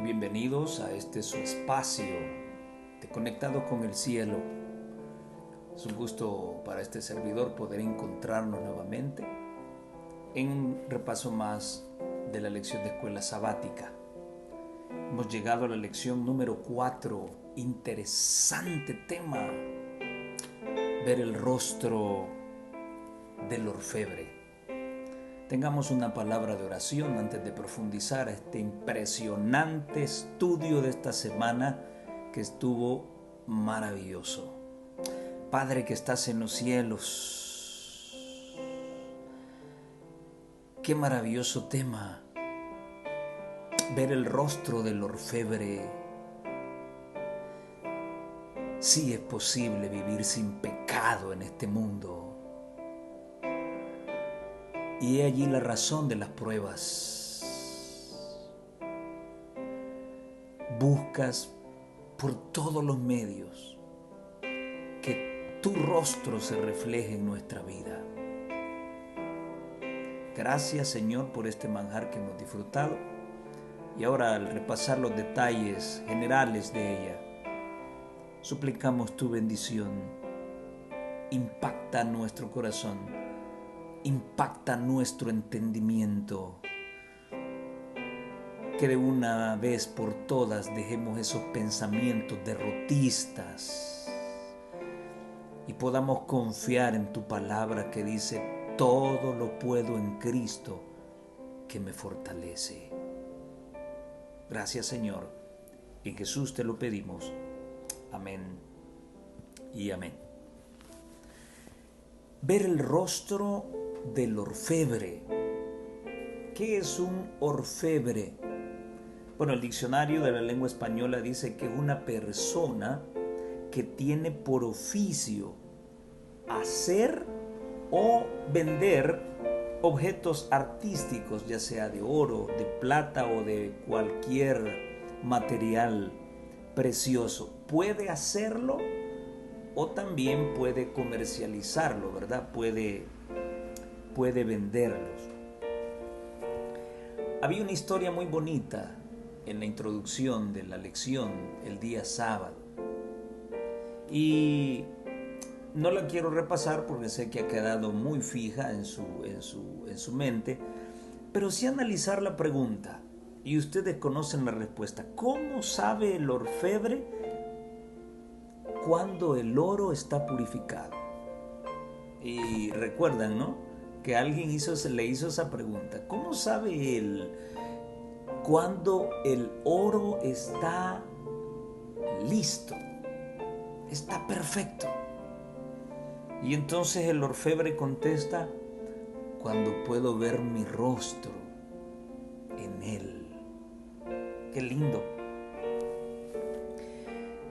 bienvenidos a este su espacio de Conectado con el Cielo. Es un gusto para este servidor poder encontrarnos nuevamente en un repaso más de la lección de escuela sabática. Hemos llegado a la lección número 4. Interesante tema: ver el rostro del orfebre. Tengamos una palabra de oración antes de profundizar a este impresionante estudio de esta semana que estuvo maravilloso. Padre que estás en los cielos, qué maravilloso tema, ver el rostro del orfebre. Sí es posible vivir sin pecado en este mundo. Y he allí la razón de las pruebas. Buscas por todos los medios que tu rostro se refleje en nuestra vida. Gracias, Señor, por este manjar que hemos disfrutado. Y ahora, al repasar los detalles generales de ella, suplicamos tu bendición. Impacta nuestro corazón. Impacta nuestro entendimiento, que de una vez por todas dejemos esos pensamientos derrotistas y podamos confiar en tu palabra que dice: todo lo puedo en Cristo que me fortalece. Gracias, Señor, en Jesús te lo pedimos. Amén y amén. Ver el rostro del orfebre. ¿Qué es un orfebre? Bueno, el diccionario de la lengua española dice que es una persona que tiene por oficio hacer o vender objetos artísticos, ya sea de oro, de plata o de cualquier material precioso. Puede hacerlo o también puede comercializarlo, ¿verdad? Puede venderlos. Había una historia muy bonita en la introducción de la lección el día sábado. Y no la quiero repasar porque sé que ha quedado muy fija en su mente, pero sí analizar la pregunta. Y ustedes conocen la respuesta. ¿Cómo sabe el orfebre cuando el oro está purificado? Y recuerdan, ¿no?, que alguien le hizo esa pregunta. ¿Cómo sabe él cuando el oro está listo? Está perfecto. Y entonces el orfebre contesta: cuando puedo ver mi rostro en él. Qué lindo.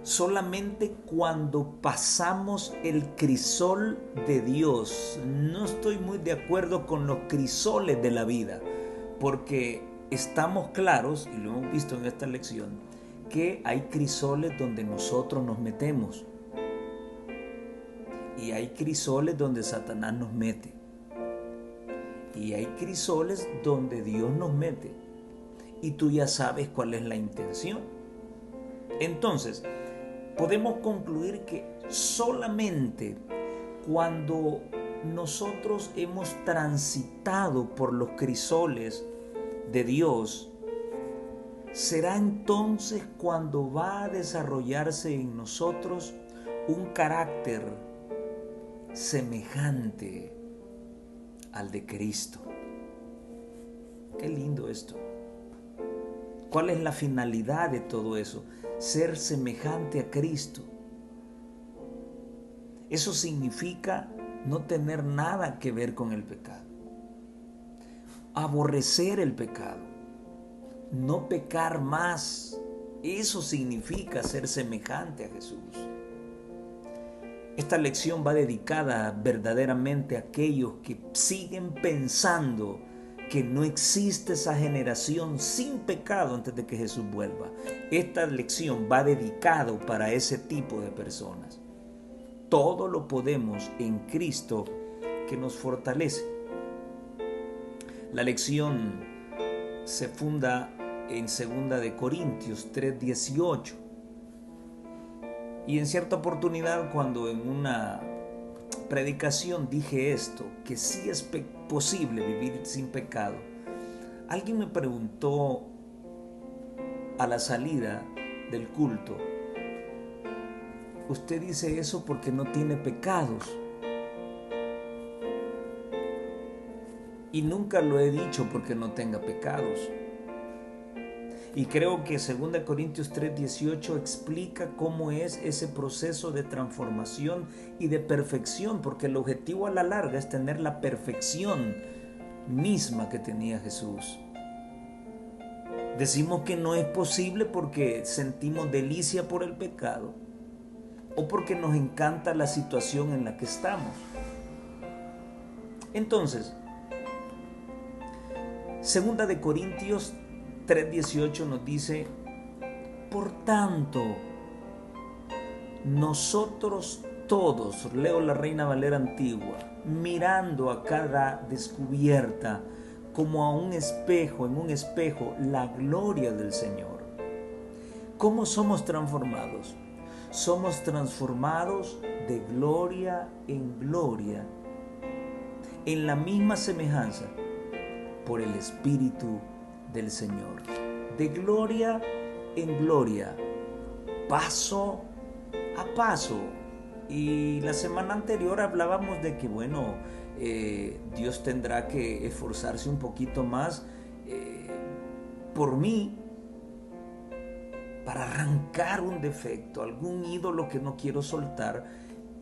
Solamente cuando pasamos el crisol de Dios. No estoy muy de acuerdo con los crisoles de la vida, porque estamos claros, y lo hemos visto en esta lección, que hay crisoles donde nosotros nos metemos y hay crisoles donde Satanás nos mete y hay crisoles donde Dios nos mete, y tú ya sabes cuál es la intención. Entonces, podemos concluir que solamente cuando nosotros hemos transitado por los crisoles de Dios, será entonces cuando va a desarrollarse en nosotros un carácter semejante al de Cristo. Qué lindo esto. ¿Cuál es la finalidad de todo eso? Ser semejante a Cristo. Eso significa no tener nada que ver con el pecado. Aborrecer el pecado. No pecar más. Eso significa ser semejante a Jesús. Esta lección va dedicada verdaderamente a aquellos que siguen pensando que no existe esa generación sin pecado antes de que Jesús vuelva. Esta lección va dedicado para ese tipo de personas. Todo lo podemos en Cristo que nos fortalece. La lección se funda en 2 3:18. Y en cierta oportunidad, cuando en una predicación dije esto, que sí es posible vivir sin pecado, alguien me preguntó a la salida del culto: usted dice eso porque no tiene pecados. Y nunca lo he dicho porque no tenga pecados. Y creo que 2 Corintios 3:18 explica cómo es ese proceso de transformación y de perfección, porque el objetivo a la larga es tener la perfección misma que tenía Jesús. Decimos que no es posible porque sentimos delicia por el pecado o porque nos encanta la situación en la que estamos. Entonces, 2 Corintios 3:18 nos dice: por tanto, nosotros todos, leo la Reina Valera antigua, mirando a cada descubierta como a un espejo, en un espejo, la gloria del Señor. ¿Cómo somos transformados? Somos transformados de gloria en gloria, en la misma semejanza, por el Espíritu del Señor. De gloria en gloria, paso a paso. Y la semana anterior hablábamos de que, Dios tendrá que esforzarse un poquito más por mí, para arrancar un defecto, algún ídolo que no quiero soltar,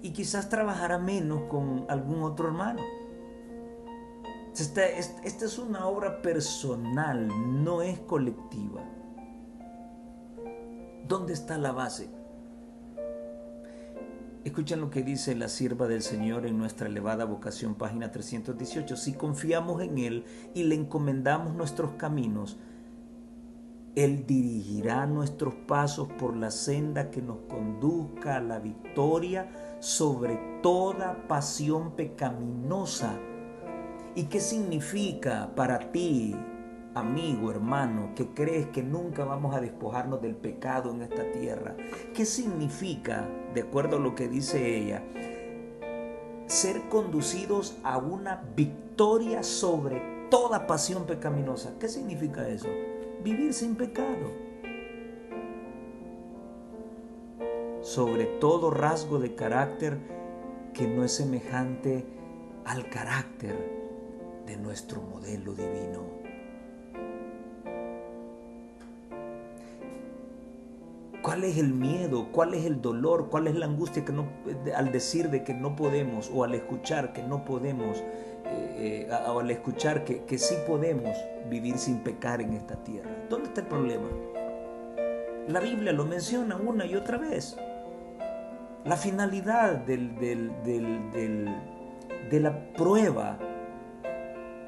y quizás trabajará menos con algún otro hermano. Esta es una obra personal, no es colectiva. ¿Dónde está la base? Escuchen lo que dice la sierva del Señor en Nuestra elevada vocación, página 318. Si confiamos en Él y le encomendamos nuestros caminos, Él dirigirá nuestros pasos por la senda que nos conduzca a la victoria sobre toda pasión pecaminosa. ¿Y qué significa para ti, amigo, hermano, que crees que nunca vamos a despojarnos del pecado en esta tierra? ¿Qué significa, de acuerdo a lo que dice ella, ser conducidos a una victoria sobre toda pasión pecaminosa? ¿Qué significa eso? Vivir sin pecado. Sobre todo rasgo de carácter que no es semejante al carácter de nuestro modelo divino. ¿Cuál es el miedo? ¿Cuál es el dolor? ¿Cuál es la angustia al decir de que no podemos, o al escuchar que no podemos, o al escuchar que sí podemos vivir sin pecar en esta tierra? ¿Dónde está el problema? La Biblia lo menciona una y otra vez. La finalidad de la prueba,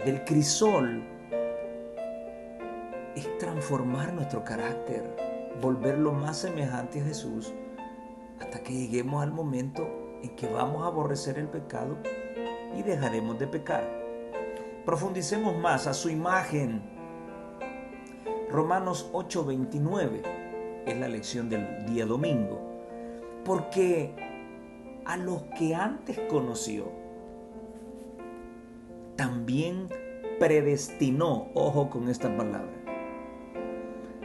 del crisol, es transformar nuestro carácter, volverlo más semejante a Jesús, hasta que lleguemos al momento en que vamos a aborrecer el pecado y dejaremos de pecar. Profundicemos más: a su imagen. Romanos 8:29 es la lección del día domingo. Porque a los que antes conoció, también predestinó, ojo con esta palabra,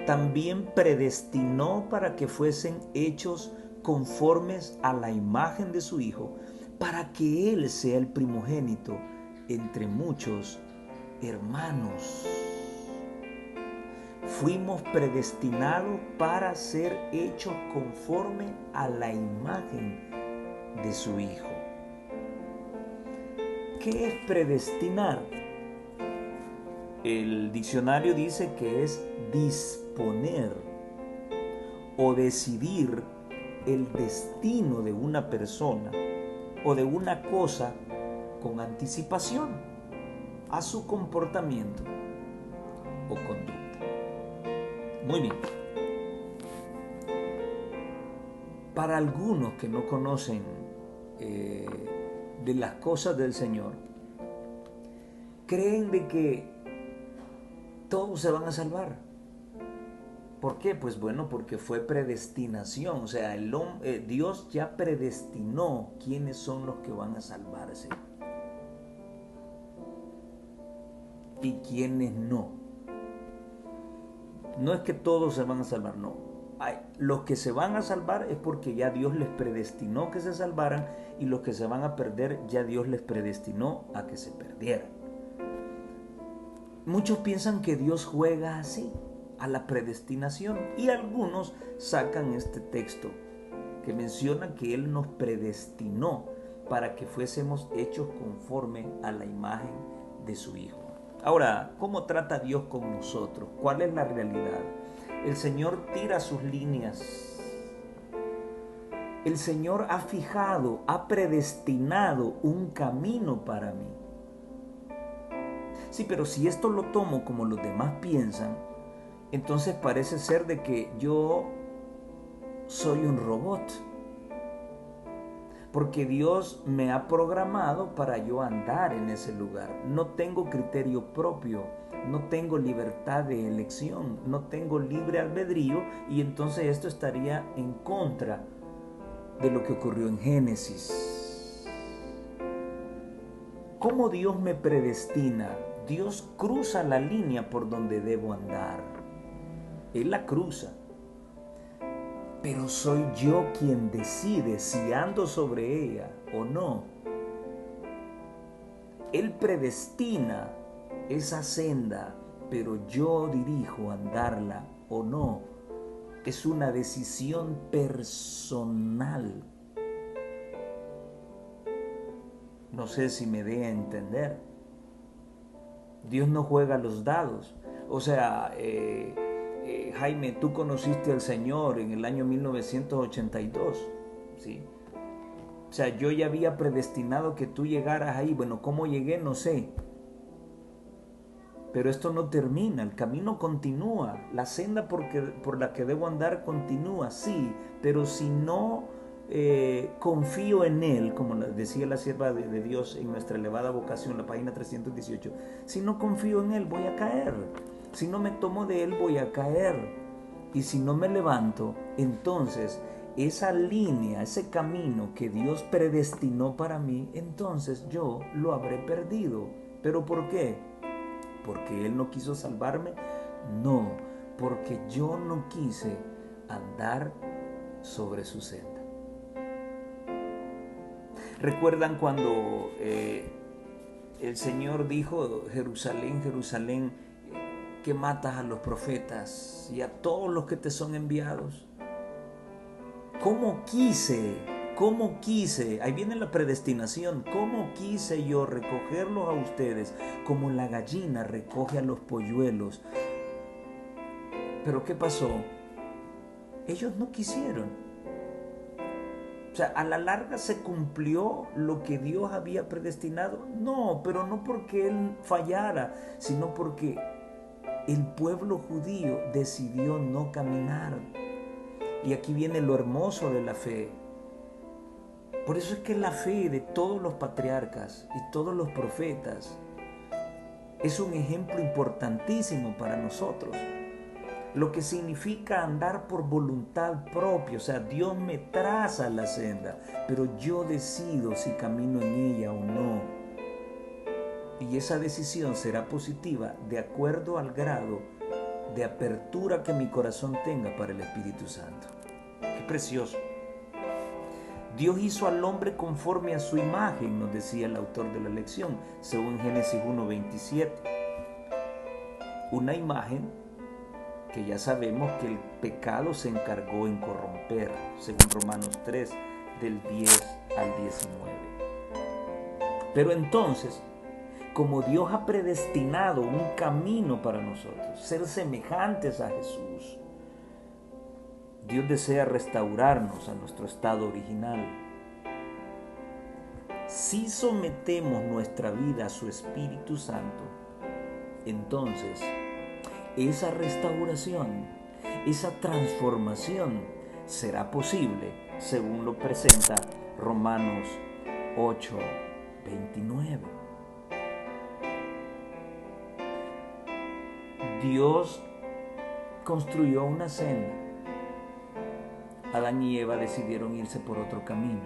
también predestinó para que fuesen hechos conformes a la imagen de su Hijo, para que Él sea el primogénito entre muchos hermanos. Fuimos predestinados para ser hechos conforme a la imagen de su Hijo. ¿Qué es predestinar? El diccionario dice que es disponer o decidir el destino de una persona o de una cosa con anticipación a su comportamiento o conducta. Muy bien. Para algunos que no conocen de las cosas del Señor, creen de que todos se van a salvar. ¿Por qué? Pues bueno, porque fue predestinación. O sea, Dios ya predestinó quiénes son los que van a salvarse y quiénes no. No es que todos se van a salvar, no. Los que se van a salvar es porque ya Dios les predestinó que se salvaran, y los que se van a perder ya Dios les predestinó a que se perdieran. Muchos piensan que Dios juega así, a la predestinación, y algunos sacan este texto que menciona que Él nos predestinó para que fuésemos hechos conforme a la imagen de su Hijo. Ahora, ¿cómo trata Dios con nosotros? ¿Cuál es la realidad? El Señor tira sus líneas. El Señor ha fijado, ha predestinado un camino para mí. Sí, pero si esto lo tomo como los demás piensan, entonces parece ser de que yo soy un robot. Porque Dios me ha programado para yo andar en ese lugar. No tengo criterio propio, no tengo libertad de elección, no tengo libre albedrío, y entonces esto estaría en contra de lo que ocurrió en Génesis. ¿Cómo Dios me predestina? Dios cruza la línea por donde debo andar. Él la cruza. Pero soy yo quien decide si ando sobre ella o no. Él predestina esa senda, pero yo dirijo andarla o no. Es una decisión personal. No sé si me dé a entender. Dios no juega los dados. O sea, Jaime, tú conociste al Señor en el año 1982, ¿sí? O sea, yo ya había predestinado que tú llegaras ahí. Bueno, ¿cómo llegué? No sé. Pero esto no termina, el camino continúa, la senda por la que debo andar continúa, sí, pero si no confío en Él, como decía la sierva de Dios en nuestra elevada vocación, la página 318, si no confío en Él voy a caer, si no me tomo de Él voy a caer, y si no me levanto, entonces esa línea, ese camino que Dios predestinó para mí, entonces yo lo habré perdido. ¿Pero por qué? ¿Porque Él no quiso salvarme? No, porque yo no quise andar sobre su senda. ¿Recuerdan cuando el Señor dijo, Jerusalén, Jerusalén, que matas a los profetas y a todos los que te son enviados? ¿Cómo quise, ahí viene la predestinación, cómo quise yo recogerlos a ustedes como la gallina recoge a los polluelos? Pero ¿qué pasó? Ellos no quisieron. O sea, a la larga se cumplió lo que Dios había predestinado. No, pero no porque Él fallara, sino porque el pueblo judío decidió no caminar. Y aquí viene lo hermoso de la fe. Por eso es que la fe de todos los patriarcas y todos los profetas es un ejemplo importantísimo para nosotros. Lo que significa andar por voluntad propia, o sea, Dios me traza la senda, pero yo decido si camino en ella o no. Y esa decisión será positiva de acuerdo al grado de apertura que mi corazón tenga para el Espíritu Santo. ¡Qué precioso! Dios hizo al hombre conforme a su imagen, nos decía el autor de la lección, según Génesis 1:27. Una imagen que ya sabemos que el pecado se encargó en corromper, según Romanos 3, del 10 al 19. Pero entonces, como Dios ha predestinado un camino para nosotros, ser semejantes a Jesús, Dios desea restaurarnos a nuestro estado original. Si sometemos nuestra vida a su Espíritu Santo, entonces esa restauración, esa transformación será posible, según lo presenta Romanos 8:29. Dios construyó una senda. Adán y Eva decidieron irse por otro camino.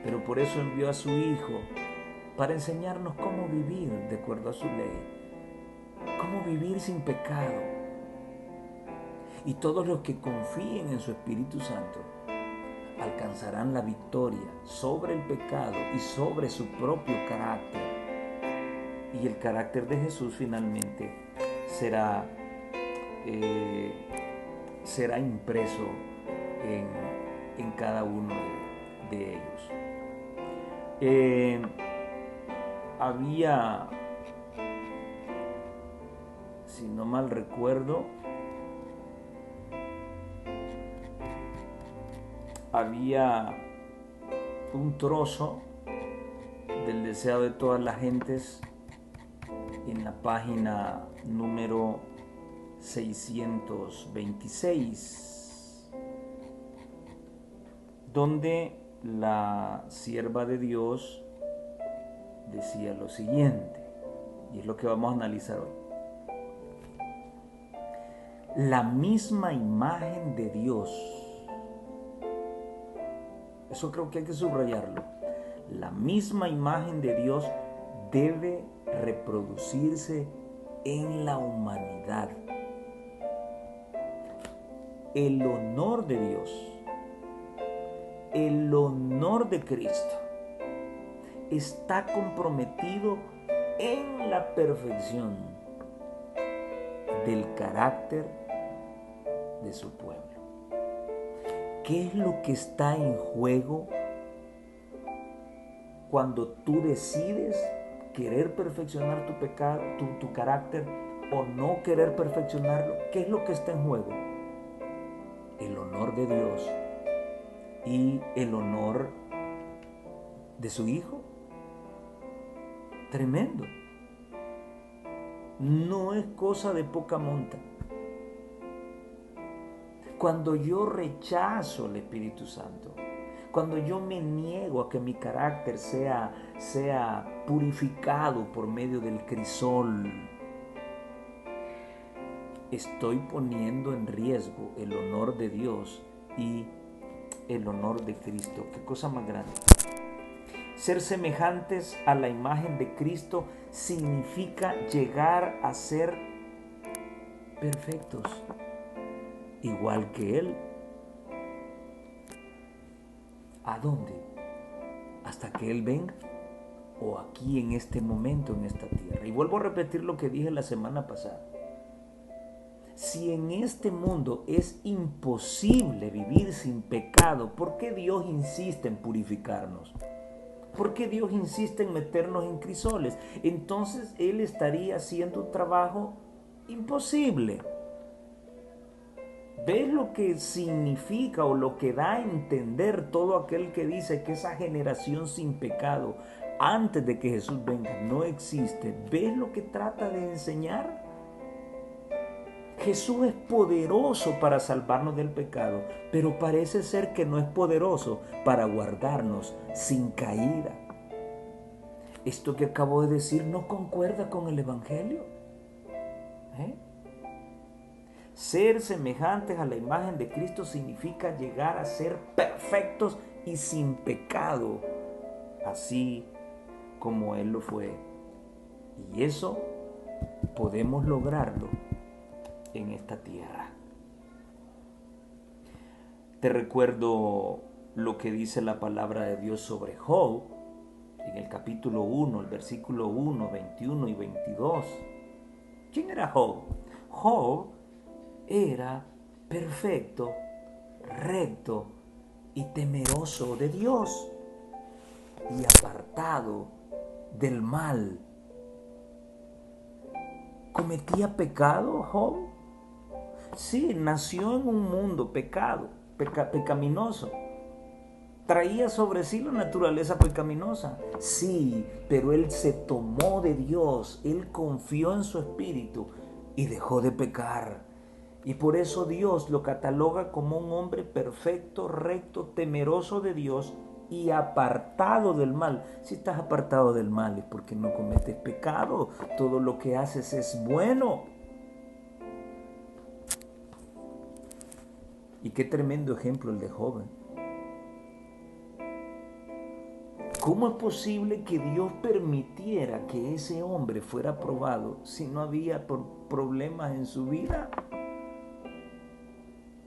Pero por eso envió a su Hijo para enseñarnos cómo vivir de acuerdo a su ley, cómo vivir sin pecado. Y todos los que confíen en su Espíritu Santo alcanzarán la victoria sobre el pecado y sobre su propio carácter. Y el carácter de Jesús finalmente será impreso en cada uno de ellos. Había, si no mal recuerdo, había un trozo del deseo de todas las gentes en la página número 626, donde la sierva de Dios decía lo siguiente, y es lo que vamos a analizar hoy. La misma imagen de Dios, eso creo que hay que subrayarlo, la misma imagen de Dios debe reproducirse en la humanidad. El honor de Dios, el honor de Cristo está comprometido en la perfección del carácter de su pueblo. ¿Qué es lo que está en juego cuando tú decides querer perfeccionar tu pecado, tu carácter, o no querer perfeccionarlo? ¿Qué es lo que está en juego? El honor de Dios y el honor de su Hijo. Tremendo. No es cosa de poca monta. Cuando yo rechazo el Espíritu Santo, cuando yo me niego a que mi carácter sea purificado por medio del crisol, estoy poniendo en riesgo el honor de Dios y el honor de Cristo. Qué cosa más grande. Ser semejantes a la imagen de Cristo significa llegar a ser perfectos, igual que Él. ¿A dónde? Hasta que Él venga, o aquí en este momento, en esta tierra. Y vuelvo a repetir lo que dije la semana pasada. Si en este mundo es imposible vivir sin pecado, ¿por qué Dios insiste en purificarnos? ¿Por qué Dios insiste en meternos en crisoles? Entonces Él estaría haciendo un trabajo imposible. ¿Ves lo que significa o lo que da a entender todo aquel que dice que esa generación sin pecado, antes de que Jesús venga, no existe? ¿Ves lo que trata de enseñar? Jesús es poderoso para salvarnos del pecado, pero parece ser que no es poderoso para guardarnos sin caída. Esto que acabo de decir no concuerda con el Evangelio. Ser semejantes a la imagen de Cristo significa llegar a ser perfectos y sin pecado, así como Él lo fue. Y eso podemos lograrlo en esta tierra. Te recuerdo lo que dice la palabra de Dios sobre Job en el capítulo 1, el versículo 1, 21 y 22. ¿Quién era Job? Job era perfecto, recto y temeroso de Dios y apartado del mal. ¿Cometía pecado Job? Sí, nació en un mundo pecaminoso. Traía sobre sí la naturaleza pecaminosa. Sí, pero él se tomó de Dios, él confió en su espíritu y dejó de pecar. Y por eso Dios lo cataloga como un hombre perfecto, recto, temeroso de Dios y apartado del mal. Si estás apartado del mal es porque no cometes pecado. Todo lo que haces es bueno. Y qué tremendo ejemplo el de Job. ¿Cómo es posible que Dios permitiera que ese hombre fuera probado si no había problemas en su vida?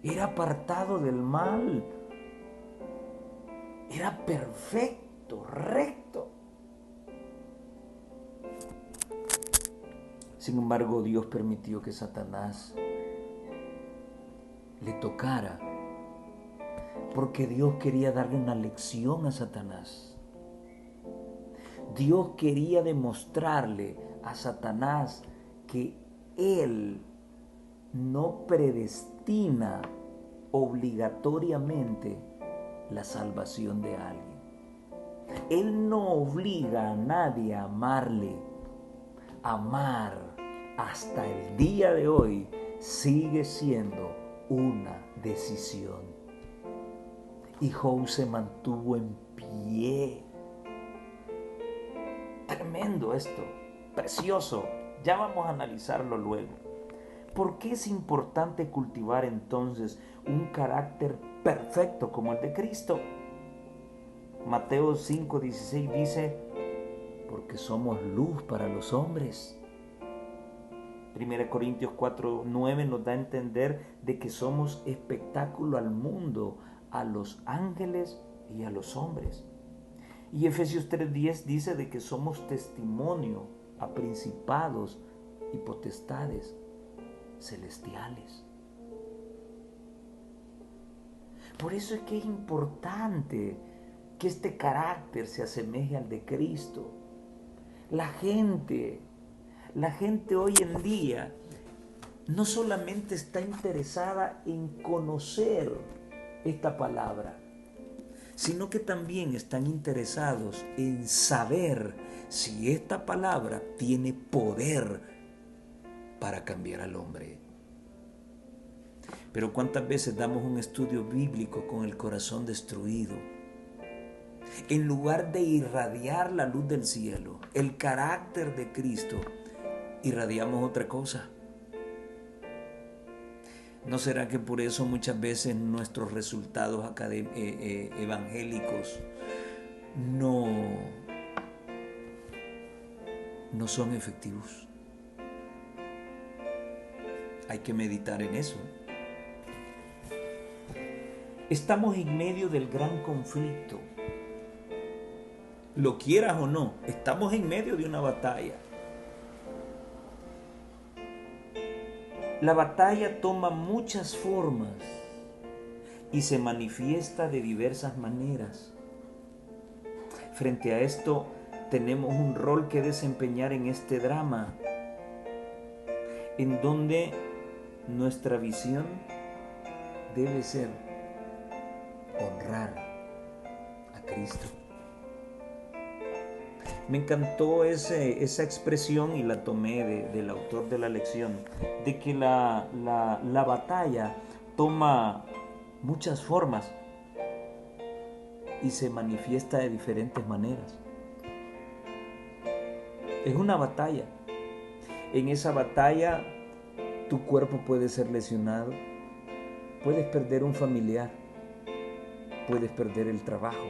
Era apartado del mal. Era perfecto, recto. Sin embargo, Dios permitió que Satanás le tocara, porque Dios quería darle una lección a Satanás. Dios quería demostrarle a Satanás que Él no predestina obligatoriamente la salvación de alguien. Él no obliga a nadie a amarle. Amar hasta el día de hoy sigue siendo una decisión. Y Job se mantuvo en pie. Tremendo esto, precioso. Ya vamos a analizarlo luego. ¿Por qué es importante cultivar entonces un carácter perfecto como el de Cristo? Mateo 5:16 dice, porque somos luz para los hombres. 1 Corintios 4:9 nos da a entender de que somos espectáculo al mundo, a los ángeles y a los hombres. Y Efesios 3:10 dice de que somos testimonio a principados y potestades celestiales. Por eso es que es importante que este carácter se asemeje al de Cristo. La gente hoy en día no solamente está interesada en conocer esta palabra, sino que también están interesados en saber si esta palabra tiene poder para cambiar al hombre. Pero ¿cuántas veces damos un estudio bíblico con el corazón destruido? En lugar de irradiar la luz del cielo, el carácter de Cristo, irradiamos otra cosa. ¿No será que por eso muchas veces nuestros resultados evangélicos no son efectivos? Hay que meditar en eso. Estamos en medio del gran conflicto. Lo quieras o no, estamos en medio de una batalla. La batalla toma muchas formas y se manifiesta de diversas maneras. Frente a esto, tenemos un rol que desempeñar en este drama, en donde nuestra visión debe ser honrar a Cristo. Me encantó esa expresión y la tomé del autor de la lección, de que la batalla toma muchas formas y se manifiesta de diferentes maneras. Es una batalla. En esa batalla tu cuerpo puede ser lesionado, puedes perder un familiar, puedes perder el trabajo,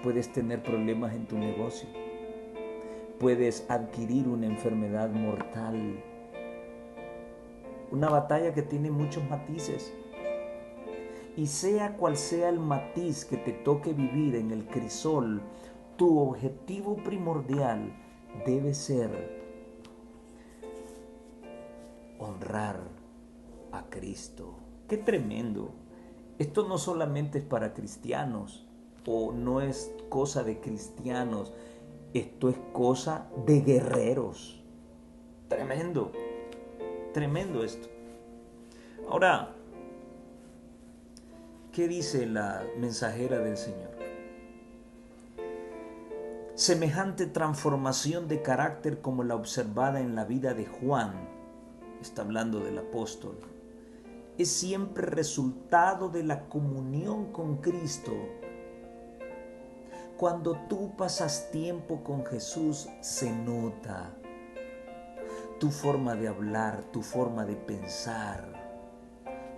puedes tener problemas en tu negocio, puedes adquirir una enfermedad mortal. Una batalla que tiene muchos matices. Y sea cual sea el matiz que te toque vivir en el crisol, tu objetivo primordial debe ser honrar a Cristo. ¡Qué tremendo! Esto no solamente es para cristianos, o no es cosa de cristianos, esto es cosa de guerreros. Tremendo, tremendo esto. Ahora, ¿qué dice la mensajera del Señor? Semejante transformación de carácter como la observada en la vida de Juan, está hablando del apóstol, es siempre resultado de la comunión con Cristo. Cuando tú pasas tiempo con Jesús, se nota tu forma de hablar, tu forma de pensar,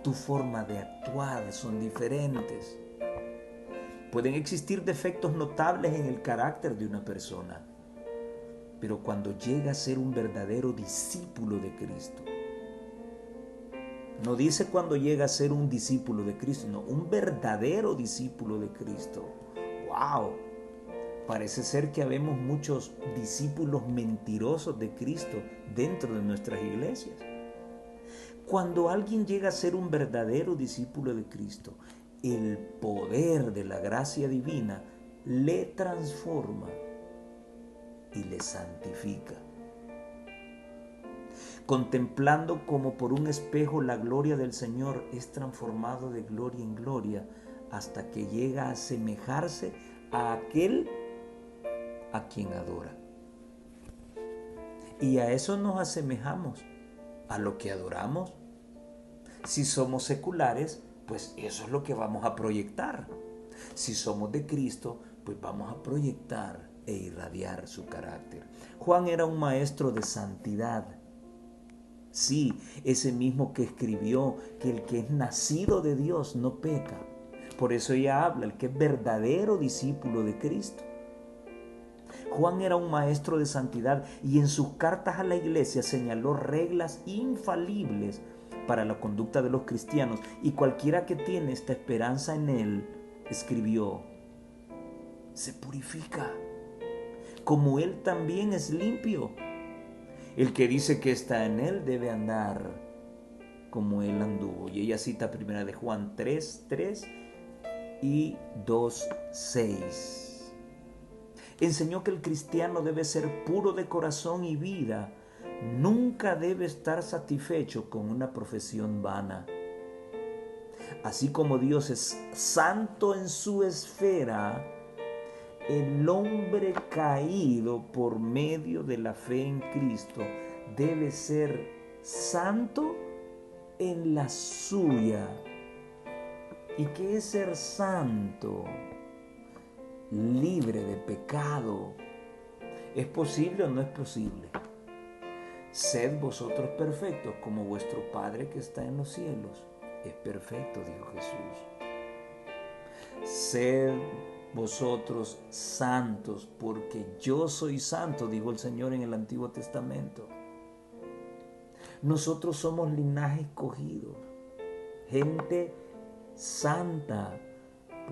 tu forma de actuar son diferentes. Pueden existir defectos notables en el carácter de una persona, pero cuando llega a ser un verdadero discípulo de Cristo, no dice cuando llega a ser un discípulo de Cristo, no, un verdadero discípulo de Cristo. ¡Wow! Parece ser que habemos muchos discípulos mentirosos de Cristo dentro de nuestras iglesias. Cuando alguien llega a ser un verdadero discípulo de Cristo, el poder de la gracia divina le transforma y le santifica. Contemplando como por un espejo la gloria del Señor, es transformado de gloria en gloria hasta que llega a asemejarse a aquel a quien adora. Y a eso nos asemejamos, a lo que adoramos. Si somos seculares, pues eso es lo que vamos a proyectar. Si somos de Cristo, pues vamos a proyectar e irradiar su carácter. Juan era un maestro de santidad. Sí, ese mismo que escribió que el que es nacido de Dios no peca. Por eso ella habla, el que es verdadero discípulo de Cristo. Juan era un maestro de santidad y en sus cartas a la iglesia señaló reglas infalibles para la conducta de los cristianos, y cualquiera que tiene esta esperanza en él, escribió, se purifica, como él también es limpio. El que dice que está en él debe andar como él anduvo. Y ella cita primera de Juan 3:3 y 2:6. Enseñó que el cristiano debe ser puro de corazón y vida. Nunca debe estar satisfecho con una profesión vana. Así como Dios es santo en su esfera, el hombre caído por medio de la fe en Cristo debe ser santo en la suya. ¿Y qué es ser santo? Libre de pecado. ¿Es posible o no es posible? Sed vosotros perfectos como vuestro Padre que está en los cielos es perfecto, dijo Jesús. Sed vosotros santos porque yo soy santo, dijo el Señor en el Antiguo Testamento. Nosotros somos linaje escogido, gente santa,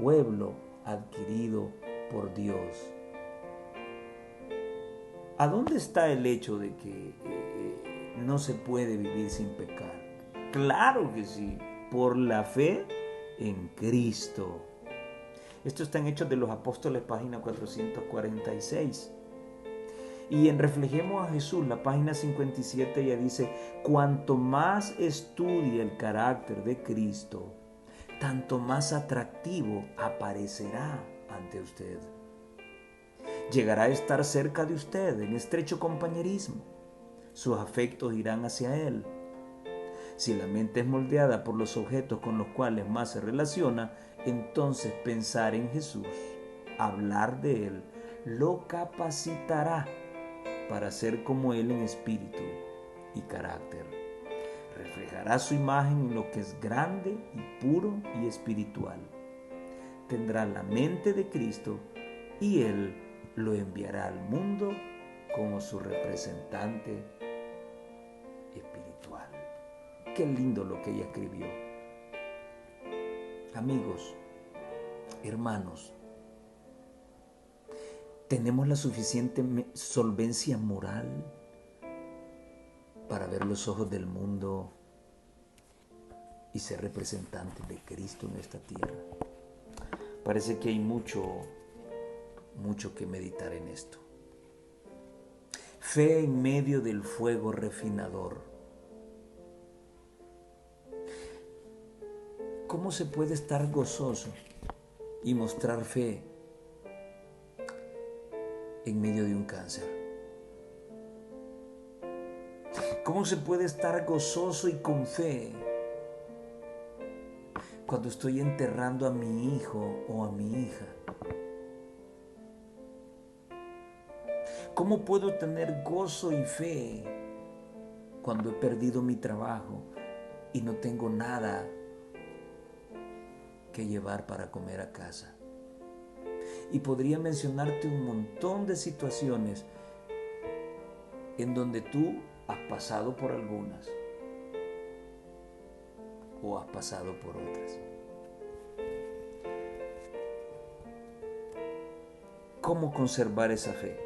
pueblo adquirido por Dios. ¿A dónde está el hecho de que no se puede vivir sin pecar? Claro que sí, por la fe en Cristo. Esto está en Hechos de los Apóstoles, página 446. Y en Reflejemos a Jesús, la página 57, ya dice, cuanto más estudie el carácter de Cristo, tanto más atractivo aparecerá ante usted. Llegará a estar cerca de usted en estrecho compañerismo. Sus afectos irán hacia Él. Si la mente es moldeada por los objetos con los cuales más se relaciona, entonces pensar en Jesús, hablar de Él, lo capacitará para ser como Él en espíritu y carácter. Reflejará su imagen en lo que es grande y puro y espiritual. Tendrá la mente de Cristo y Él lo enviará al mundo como su representante espiritual. Qué lindo lo que ella escribió. Amigos, hermanos, ¿tenemos la suficiente solvencia moral para ver los ojos del mundo y ser representantes de Cristo en esta tierra? Parece que hay mucho que meditar en esto. Fe en medio del fuego refinador. ¿Cómo se puede estar gozoso y mostrar fe en medio de un cáncer? ¿Cómo se puede estar gozoso y con fe cuando estoy enterrando a mi hijo o a mi hija? ¿Cómo puedo tener gozo y fe cuando he perdido mi trabajo y no tengo nada que llevar para comer a casa. Y podría mencionarte un montón de situaciones en donde tú has pasado por algunas o has pasado por otras. ¿Cómo conservar esa fe?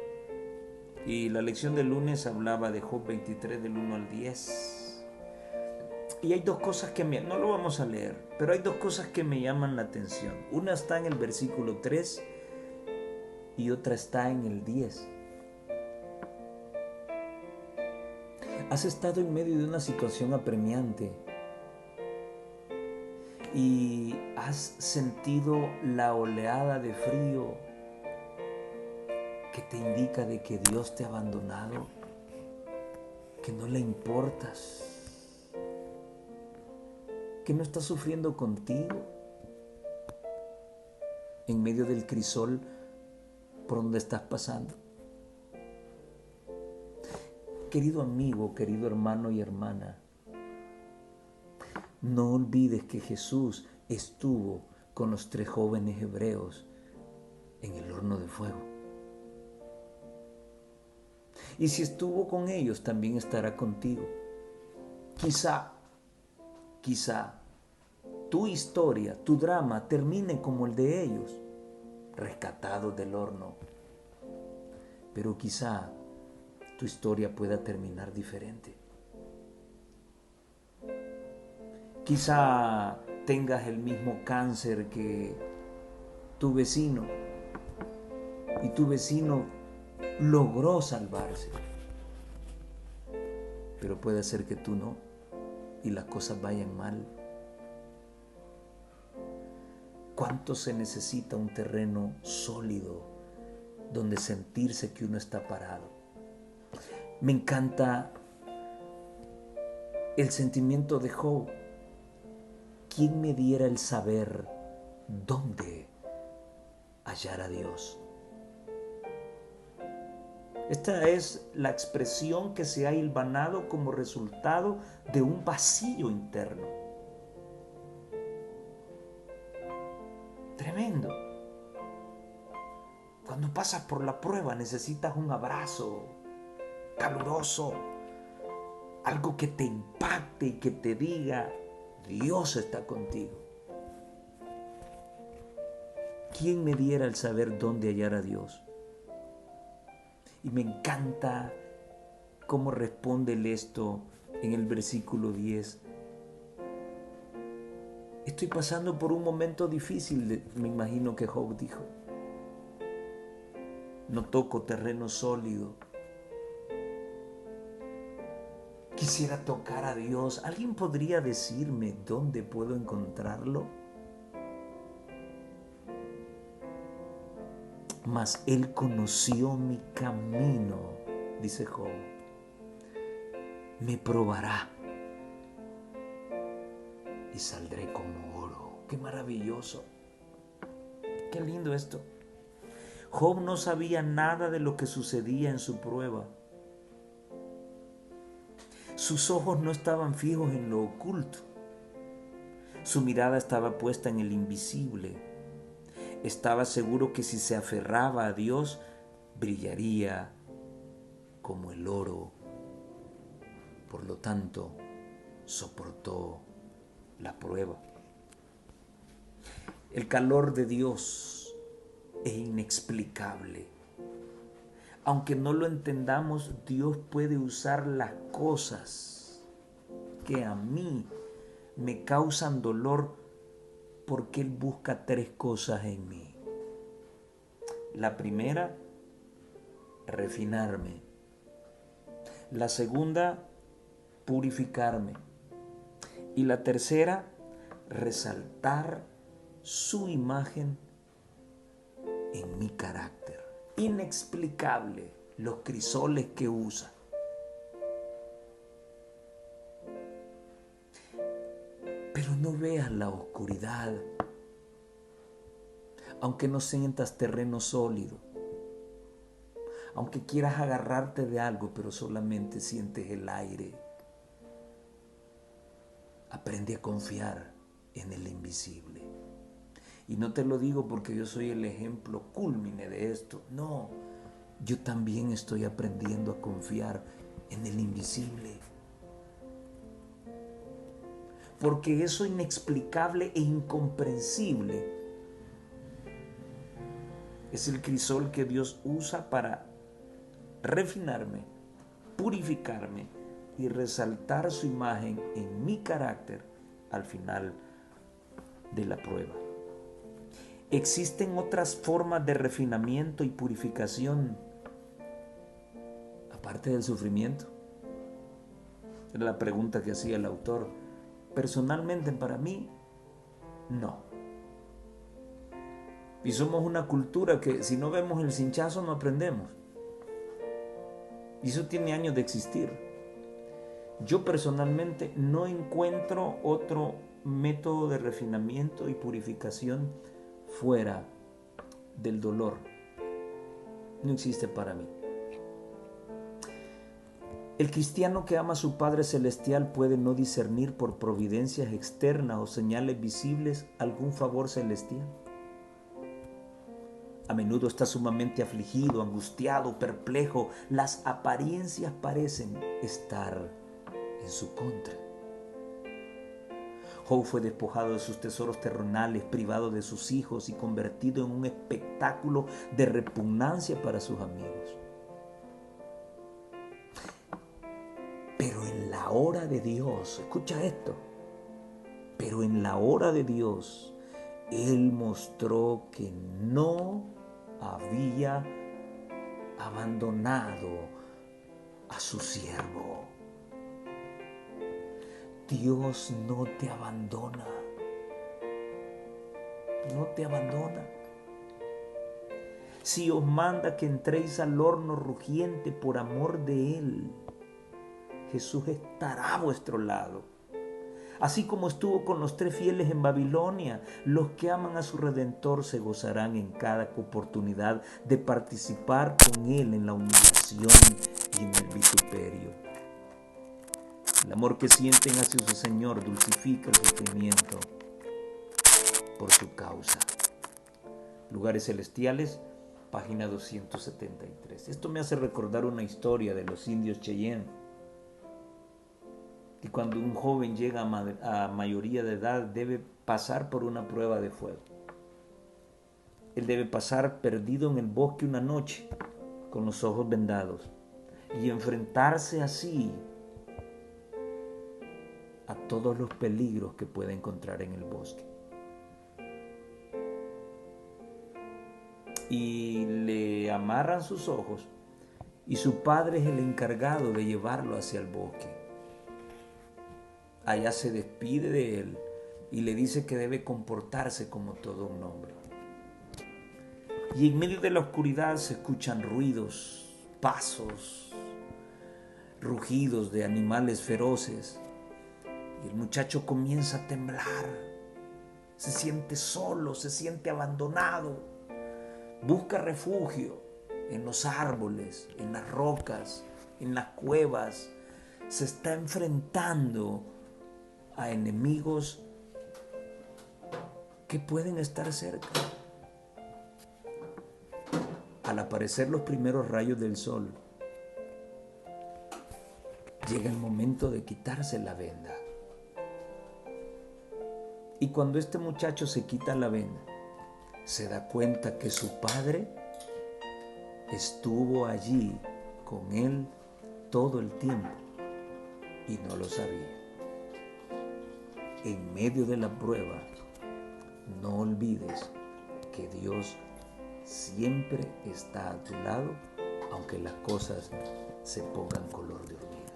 Y la lección del lunes hablaba de Job 23 del 1 al 10. Y hay dos cosas que no lo vamos a leer, pero hay dos cosas que me llaman la atención. Una está en el versículo 3 y otra está en el 10. Has estado en medio de una situación apremiante y has sentido la oleada de frío que te indica de que Dios te ha abandonado, que no le importas, que no está sufriendo contigo en medio del crisol por donde estás pasando. Querido amigo, querido hermano y hermana, no olvides que Jesús estuvo con los 3 jóvenes hebreos en el horno de fuego. Y si estuvo con ellos, también estará contigo. Quizá tu historia, tu drama termine como el de ellos, rescatados del horno. Pero quizá tu historia pueda terminar diferente. Quizá tengas el mismo cáncer que tu vecino y tu vecino logró salvarse. Pero puede ser que tú no y las cosas vayan mal. ¿Cuánto se necesita un terreno sólido donde sentirse que uno está parado? Me encanta el sentimiento de Job. ¿Quién me diera el saber dónde hallar a Dios? Esta es la expresión que se ha hilvanado como resultado de un vacío interno. Tremendo. Cuando pasas por la prueba necesitas un abrazo caluroso, algo que te impacte y que te diga: Dios está contigo. ¿Quién me diera el saber dónde hallar a Dios? Y me encanta cómo responde esto en el versículo 10. Estoy pasando por un momento difícil, me imagino que Job dijo. No toco terreno sólido. Quisiera tocar a Dios. ¿Alguien podría decirme dónde puedo encontrarlo? Mas Él conoció mi camino, dice Job. Me probará y saldré como oro. ¡Qué maravilloso! ¡Qué lindo esto! Job no sabía nada de lo que sucedía en su prueba. Sus ojos no estaban fijos en lo oculto. Su mirada estaba puesta en el invisible. Estaba seguro que si se aferraba a Dios, brillaría como el oro. Por lo tanto, soportó la prueba. El calor de Dios es inexplicable. Aunque no lo entendamos, Dios puede usar las cosas que a mí me causan dolor porque Él busca 3 cosas en mí. La primera, refinarme. La segunda, purificarme. Y la tercera, resaltar su imagen en mi carácter. Inexplicable los crisoles que usa. Pero no veas la oscuridad, aunque no sientas terreno sólido, aunque quieras agarrarte de algo, pero solamente sientes el aire. Aprende a confiar en el invisible. Y no te lo digo porque yo soy el ejemplo cúlmine de esto. No, yo también estoy aprendiendo a confiar en el invisible. Porque eso inexplicable e incomprensible es el crisol que Dios usa para refinarme, purificarme y resaltar su imagen en mi carácter al final de la prueba. ¿Existen otras formas de refinamiento y purificación aparte del sufrimiento? Era la pregunta que hacía el autor. Personalmente, para mí, no. Y somos una cultura que si no vemos el cinchazo no aprendemos. Y eso tiene años de existir. Yo personalmente no encuentro otro método de refinamiento y purificación fuera del dolor. No existe para mí. El cristiano que ama a su Padre Celestial puede no discernir por providencias externas o señales visibles algún favor celestial. A menudo está sumamente afligido, angustiado, perplejo. Las apariencias parecen estar en su contra. Job fue despojado de sus tesoros terrenales, privado de sus hijos y convertido en un espectáculo de repugnancia para sus amigos. Pero en la hora de Dios, escucha esto, pero en la hora de Dios, Él mostró que no había abandonado a su siervo. Dios no te abandona. No te abandona. Si os manda que entréis al horno rugiente por amor de Él, Jesús estará a vuestro lado. Así como estuvo con los 3 fieles en Babilonia, los que aman a su Redentor se gozarán en cada oportunidad de participar con Él en la humillación y en el vituperio. El amor que sienten hacia su Señor dulcifica el sufrimiento por su causa. Lugares Celestiales, página 273. Esto me hace recordar una historia de los indios Cheyenne. Y cuando un joven llega a mayoría de edad, debe pasar por una prueba de fuego. Él debe pasar perdido en el bosque una noche, con los ojos vendados, y enfrentarse así a todos los peligros que puede encontrar en el bosque. Y le amarran sus ojos, y su padre es el encargado de llevarlo hacia el bosque. Allá se despide de él y le dice que debe comportarse como todo un hombre. Y en medio de la oscuridad se escuchan ruidos, pasos, rugidos de animales feroces. Y el muchacho comienza a temblar. Se siente solo, se siente abandonado. Busca refugio en los árboles, en las rocas, en las cuevas. Se está enfrentando a enemigos que pueden estar cerca. Al aparecer los primeros rayos del sol, llega el momento de quitarse la venda. Y cuando este muchacho se quita la venda, se da cuenta que su padre estuvo allí con él todo el tiempo y no lo sabía. En medio de la prueba, no olvides que Dios siempre está a tu lado, aunque las cosas se pongan color de hormiga.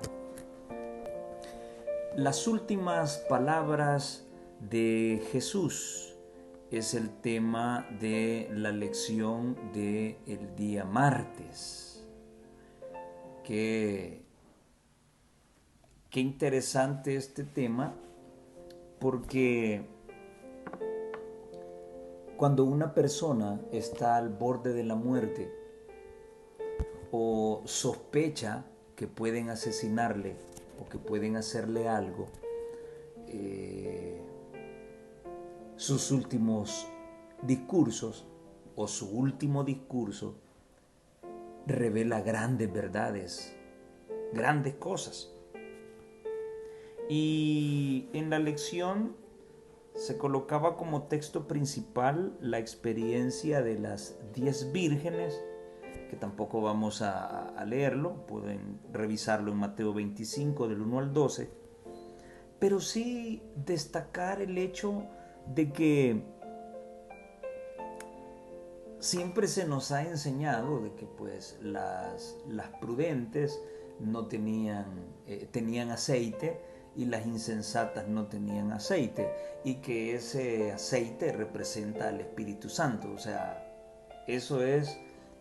Las últimas palabras de Jesús es el tema de la lección del día martes. Qué interesante este tema, porque cuando una persona está al borde de la muerte o sospecha que pueden asesinarle o que pueden hacerle algo, sus últimos discursos o su último discurso revela grandes verdades, grandes cosas. Y en la lección se colocaba como texto principal la experiencia de las 10 vírgenes, que tampoco vamos a leerlo, pueden revisarlo en Mateo 25 del 1 al 12, pero sí destacar el hecho de que siempre se nos ha enseñado de que pues las prudentes no tenían aceite y las insensatas no tenían aceite, y que ese aceite representa al Espíritu Santo. O sea, eso es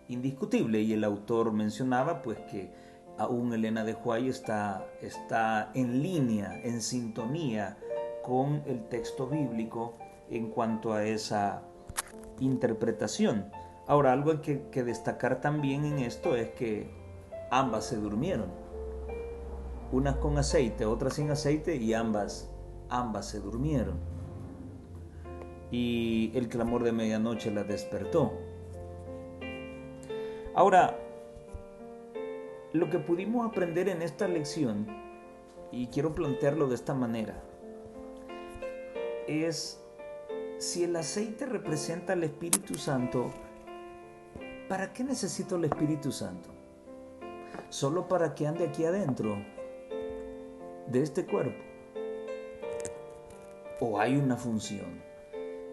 indiscutible, y el autor mencionaba pues que aún Elena de White está en línea, en sintonía con el texto bíblico en cuanto a esa interpretación. Ahora, algo que destacar también en esto es que ambas se durmieron, unas con aceite, otras sin aceite, y ambas se durmieron. Y el clamor de medianoche las despertó. Ahora, lo que pudimos aprender en esta lección, y quiero plantearlo de esta manera, es: si el aceite representa al Espíritu Santo, ¿para qué necesito el Espíritu Santo? ¿Solo para que ande aquí adentro de este cuerpo? ¿O hay una función?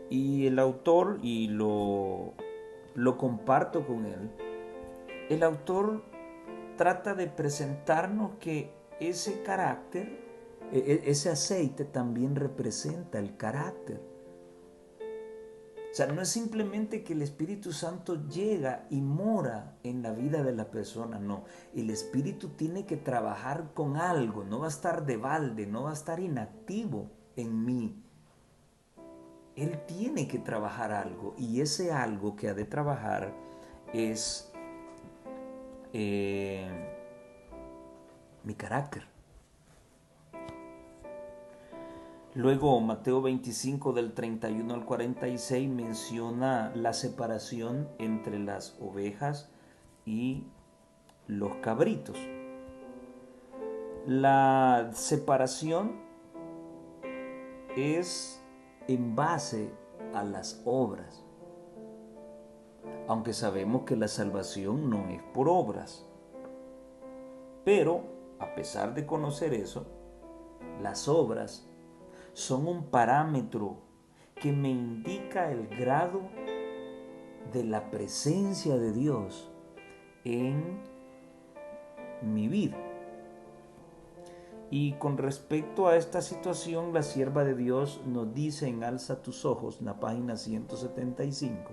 Y el autor, y lo comparto con él, el autor trata de presentarnos que ese carácter, ese aceite también representa el carácter. O sea, no es simplemente que el Espíritu Santo llega y mora en la vida de la persona, no. El Espíritu tiene que trabajar con algo, no va a estar de balde, no va a estar inactivo en mí. Él tiene que trabajar algo, y ese algo que ha de trabajar es mi carácter. Luego Mateo 25 del 31 al 46 menciona la separación entre las ovejas y los cabritos. La separación es en base a las obras, aunque sabemos que la salvación no es por obras. Pero, a pesar de conocer eso, las obras son un parámetro que me indica el grado de la presencia de Dios en mi vida. Y con respecto a esta situación, la sierva de Dios nos dice en Alza tus ojos, en la página 175,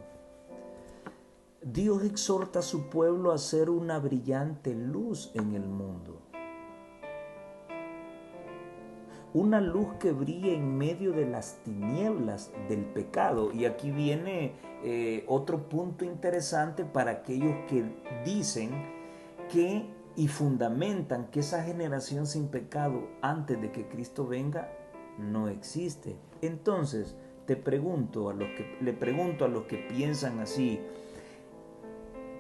Dios exhorta a su pueblo a ser una brillante luz en el mundo. Una luz que brille en medio de las tinieblas del pecado. Y aquí viene otro punto interesante para aquellos que dicen que y fundamentan que esa generación sin pecado antes de que Cristo venga no existe. Entonces le pregunto a los que piensan así,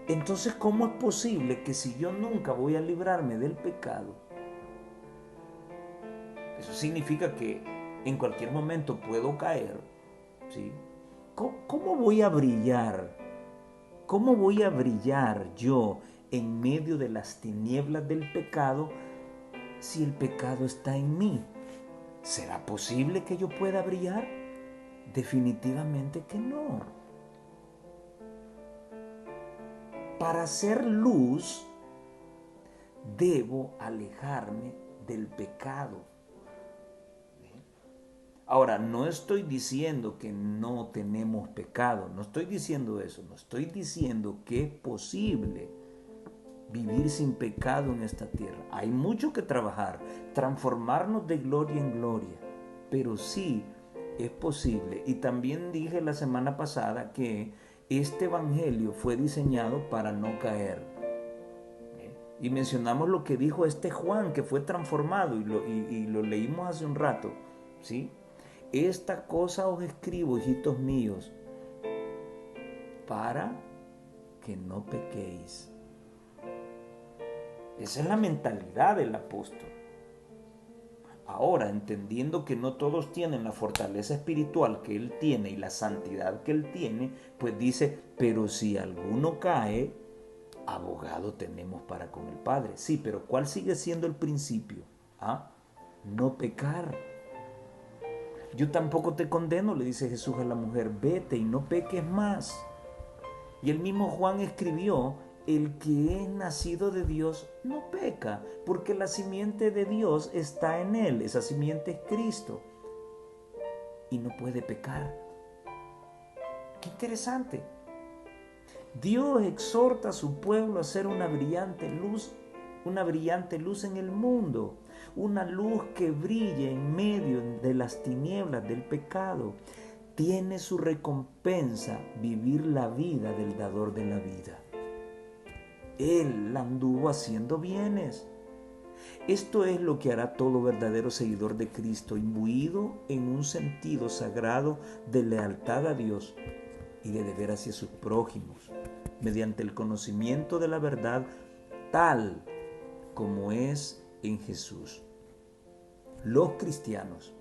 entonces ¿cómo es posible que si yo nunca voy a librarme del pecado, eso significa que en cualquier momento puedo caer, ¿sí? ¿Cómo voy a brillar? ¿Cómo voy a brillar yo en medio de las tinieblas del pecado si el pecado está en mí? ¿Será posible que yo pueda brillar? Definitivamente que no. Para ser luz, debo alejarme del pecado. Ahora, no estoy diciendo que no tenemos pecado, no estoy diciendo eso, no estoy diciendo que es posible vivir sin pecado en esta tierra. Hay mucho que trabajar, transformarnos de gloria en gloria, pero sí es posible. Y también dije la semana pasada que este evangelio fue diseñado para no caer. Y mencionamos lo que dijo este Juan, que fue transformado, y lo leímos hace un rato. ¿sí? Esta cosa os escribo, hijitos míos, para que no pequéis. Esa es la mentalidad del apóstol. Ahora, entendiendo que no todos tienen la fortaleza espiritual que él tiene y la santidad que él tiene, pues dice, pero si alguno cae, abogado tenemos para con el Padre. Sí, pero ¿cuál sigue siendo el principio? ¿Ah? No pecar. Yo tampoco te condeno, le dice Jesús a la mujer, vete y no peques más. Y el mismo Juan escribió, el que es nacido de Dios no peca, porque la simiente de Dios está en él, esa simiente es Cristo, y no puede pecar. Qué interesante. Dios exhorta a su pueblo a ser una brillante luz en el mundo, una luz que brille en medio de las tinieblas del pecado. Tiene su recompensa vivir la vida del dador de la vida. Él anduvo haciendo bienes. Esto es lo que hará todo verdadero seguidor de Cristo, imbuido en un sentido sagrado de lealtad a Dios y de deber hacia sus prójimos, mediante el conocimiento de la verdad tal como es en Jesús. Los cristianos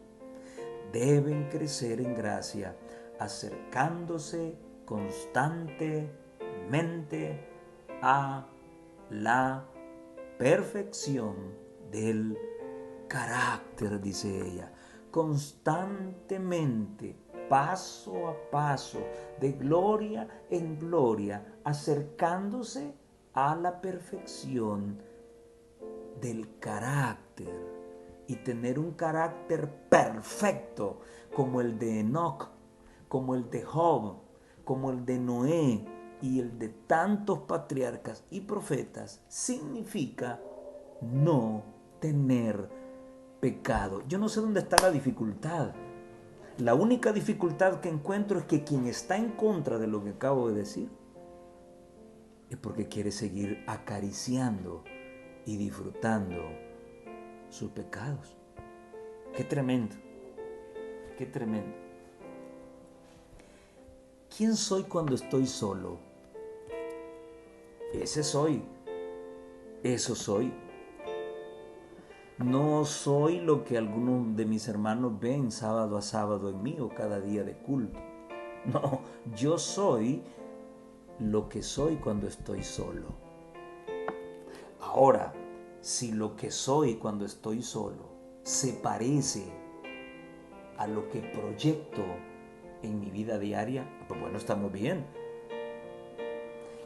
deben crecer en gracia, acercándose constantemente a la perfección del carácter, dice ella, constantemente, paso a paso, de gloria en gloria, acercándose a la perfección del carácter y tener un carácter perfecto como el de Enoc, como el de Job, como el de Noé y el de tantos patriarcas y profetas, significa no tener pecado. Yo no sé dónde está la dificultad. La única dificultad que encuentro es que quien está en contra de lo que acabo de decir es porque quiere seguir acariciando y disfrutando sus pecados. Qué tremendo, qué tremendo. ¿Quién soy cuando estoy solo? Ese soy, eso soy. No soy lo que algunos de mis hermanos ven sábado a sábado en mí o cada día de culto. No, yo soy lo que soy cuando estoy solo. Ahora, si lo que soy cuando estoy solo se parece a lo que proyecto en mi vida diaria, pues bueno, estamos bien.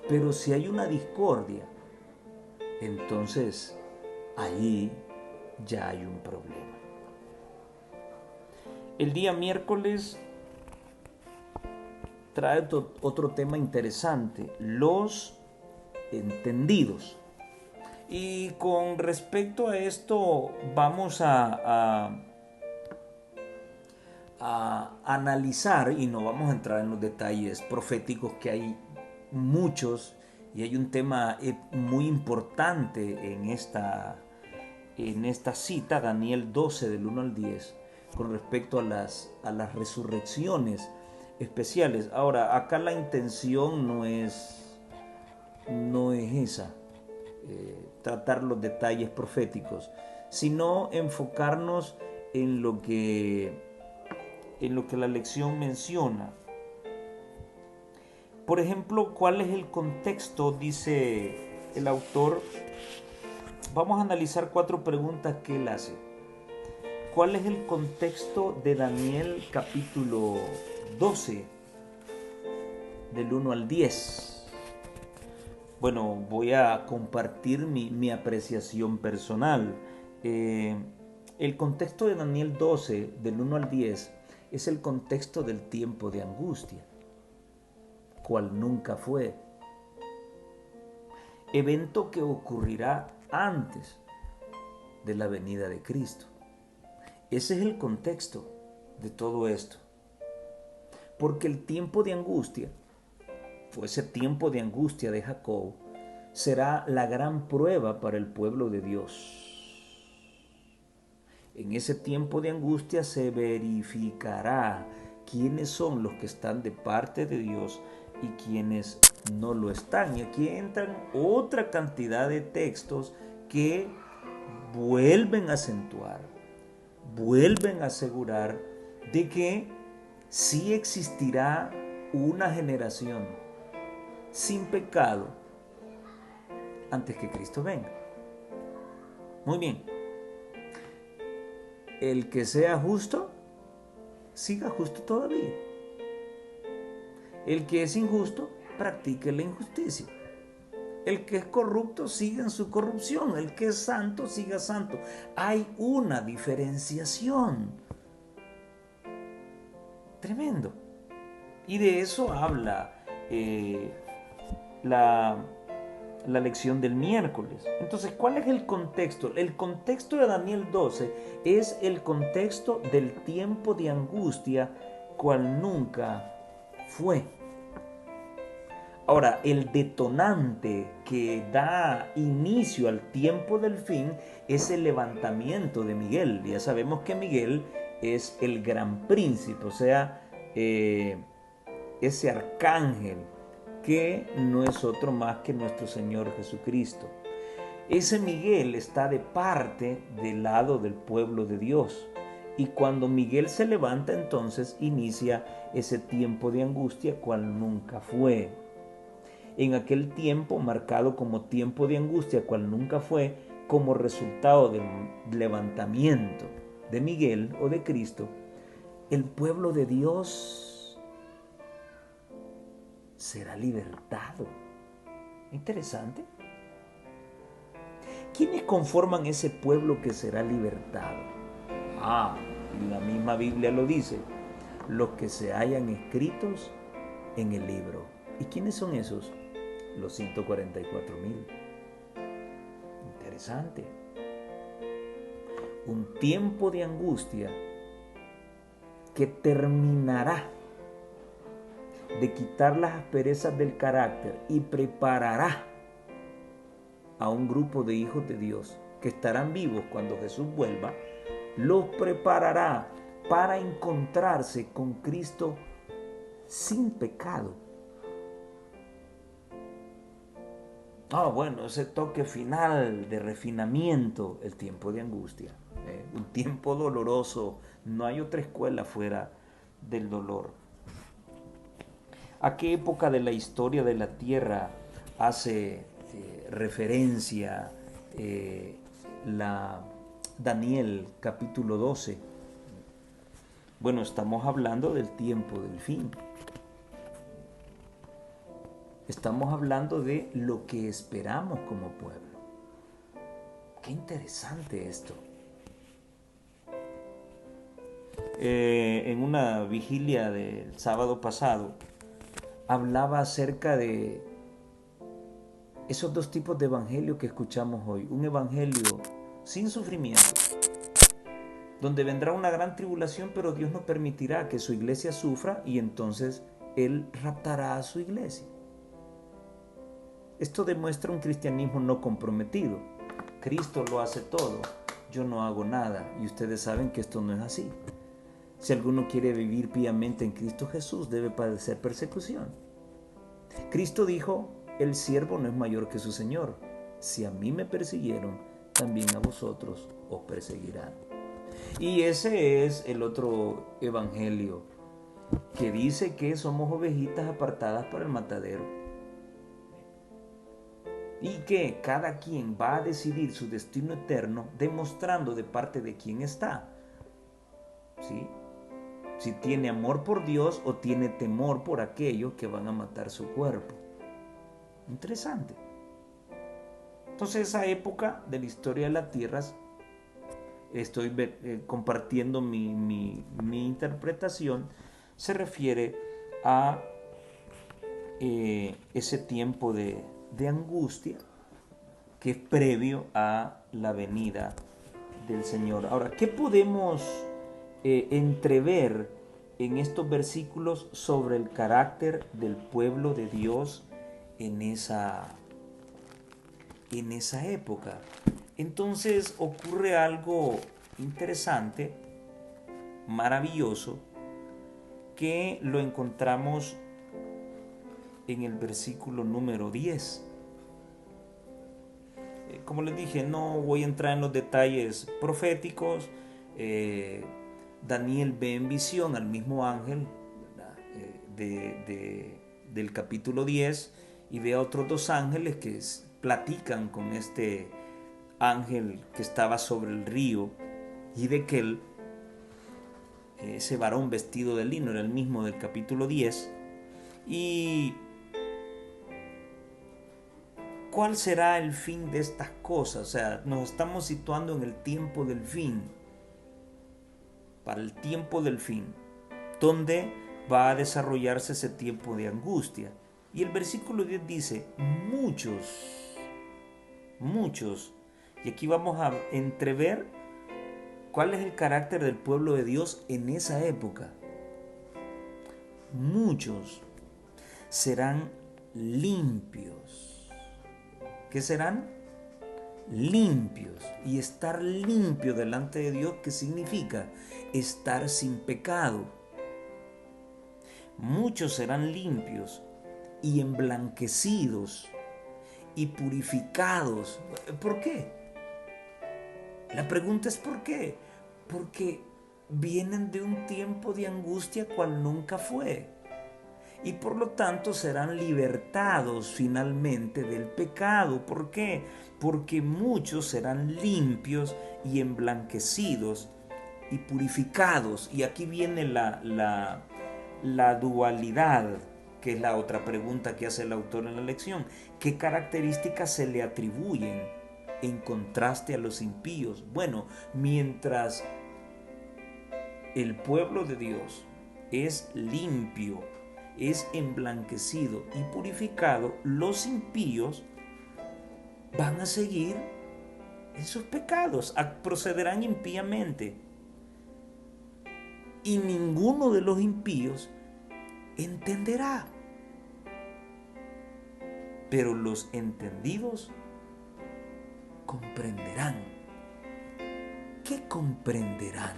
Pero si hay una discordia, entonces allí ya hay un problema. El día miércoles trae otro tema interesante, los entendidos. Y con respecto a esto vamos a analizar, y no vamos a entrar en los detalles proféticos que hay muchos, y hay un tema muy importante en esta cita, Daniel 12 del 1 al 10, con respecto a las resurrecciones especiales. Ahora, acá la intención no es esa, tratar los detalles proféticos, sino enfocarnos en lo que la lección menciona. Por ejemplo, ¿cuál es el contexto? Dice el autor. Vamos a analizar 4 preguntas que él hace. ¿Cuál es el contexto de Daniel capítulo 12, del 1 al 10? Bueno, voy a compartir mi apreciación personal. El contexto de Daniel 12, del 1 al 10, es el contexto del tiempo de angustia, cual nunca fue. Evento que ocurrirá antes de la venida de Cristo. Ese es el contexto de todo esto. Porque el tiempo de angustia, o ese tiempo de angustia de Jacob, será la gran prueba para el pueblo de Dios. En ese tiempo de angustia se verificará quiénes son los que están de parte de Dios y quiénes no lo están. Y aquí entran otra cantidad de textos que vuelven a acentuar, vuelven a asegurar de que sí existirá una generación sin pecado antes que Cristo venga. Muy bien. El que sea justo, siga justo todavía. El que es injusto, practique la injusticia. El que es corrupto, siga en su corrupción. El que es santo, siga santo. Hay una diferenciación. Tremendo. Y de eso habla la lección del miércoles. Entonces, ¿cuál es el contexto? El contexto de Daniel 12 es el contexto del tiempo de angustia, cual nunca fue. Ahora, el detonante que da inicio al tiempo del fin es el levantamiento de Miguel. Ya sabemos que Miguel es el gran príncipe, o sea, ese arcángel que no es otro más que nuestro Señor Jesucristo. Ese Miguel está de parte del lado del pueblo de Dios. Y cuando Miguel se levanta, entonces inicia ese tiempo de angustia cual nunca fue. En aquel tiempo, marcado como tiempo de angustia cual nunca fue, como resultado del levantamiento de Miguel o de Cristo, el pueblo de Dios será libertado. Interesante. ¿Quiénes conforman ese pueblo que será libertado? Y la misma Biblia lo dice, los que se hayan escritos en el libro. ¿Y quiénes son esos? Los 144,000. Interesante. Un tiempo de angustia que terminará de quitar las asperezas del carácter y preparará a un grupo de hijos de Dios que estarán vivos cuando Jesús vuelva, los preparará para encontrarse con Cristo sin pecado. Bueno, ese toque final de refinamiento, el tiempo de angustia, un tiempo doloroso. No hay otra escuela fuera del dolor. ¿A qué época de la historia de la tierra hace referencia Daniel capítulo 12? Bueno, estamos hablando del tiempo del fin. Estamos hablando de lo que esperamos como pueblo. Qué interesante esto. En una vigilia del sábado pasado, hablaba acerca de esos dos tipos de evangelio que escuchamos hoy. Un evangelio sin sufrimiento, donde vendrá una gran tribulación, pero Dios no permitirá que su iglesia sufra y entonces Él raptará a su iglesia. Esto demuestra un cristianismo no comprometido. Cristo lo hace todo, yo no hago nada, y ustedes saben que esto no es así. Si alguno quiere vivir piamente en Cristo Jesús, debe padecer persecución. Cristo dijo, el siervo no es mayor que su Señor. Si a mí me persiguieron, también a vosotros os perseguirán. Y ese es el otro evangelio que dice que somos ovejitas apartadas para el matadero. Y que cada quien va a decidir su destino eterno demostrando de parte de quién está. ¿Sí? Si tiene amor por Dios o tiene temor por aquellos que van a matar su cuerpo. Interesante. Entonces, esa época de la historia de las tierras, estoy compartiendo mi interpretación, se refiere a ese tiempo de angustia que es previo a la venida del Señor. Ahora, ¿qué podemos entrever en estos versículos sobre el carácter del pueblo de Dios en esa época? Entonces ocurre algo interesante, maravilloso, que lo encontramos en el versículo número 10. Como les dije, no voy a entrar en los detalles proféticos. Daniel ve en visión al mismo ángel, ¿verdad? Del capítulo 10, y ve a otros dos ángeles que platican con este ángel que estaba sobre el río, y de que ese varón vestido de lino era el mismo del capítulo 10. Y ¿cuál será el fin de estas cosas? O sea, nos estamos situando en el tiempo del fin, para el tiempo del fin, donde va a desarrollarse ese tiempo de angustia. Y el versículo 10 dice, muchos, y aquí vamos a entrever cuál es el carácter del pueblo de Dios en esa época. Muchos serán limpios. ¿Qué serán? Limpios. Y estar limpio delante de Dios, ¿qué significa? Estar sin pecado. Muchos serán limpios y emblanquecidos y purificados. ¿Por qué? La pregunta es ¿por qué? Porque vienen de un tiempo de angustia cual nunca fue. Y por lo tanto serán libertados finalmente del pecado. ¿Por qué? Porque muchos serán limpios y emblanquecidos y purificados. Y aquí viene la dualidad, que es la otra pregunta que hace el autor en la lección. ¿Qué características se le atribuyen en contraste a los impíos? Bueno, mientras el pueblo de Dios es limpio, es emblanquecido y purificado, los impíos van a seguir en sus pecados, procederán impíamente. Y ninguno de los impíos entenderá. Pero los entendidos comprenderán. ¿Qué comprenderán?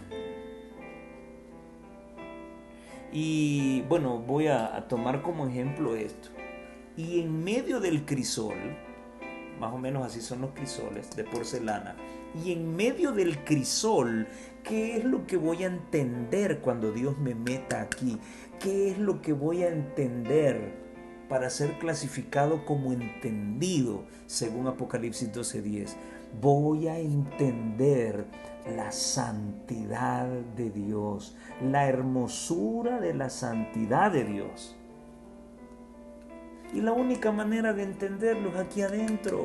Y bueno, voy a tomar como ejemplo esto. Y en medio del crisol, más o menos así son los crisoles de porcelana, y en medio del crisol, ¿qué es lo que voy a entender cuando Dios me meta aquí? ¿Qué es lo que voy a entender para ser clasificado como entendido según Apocalipsis 12:10? Voy a entender la santidad de Dios, la hermosura de la santidad de Dios. Y la única manera de entenderlo es aquí adentro.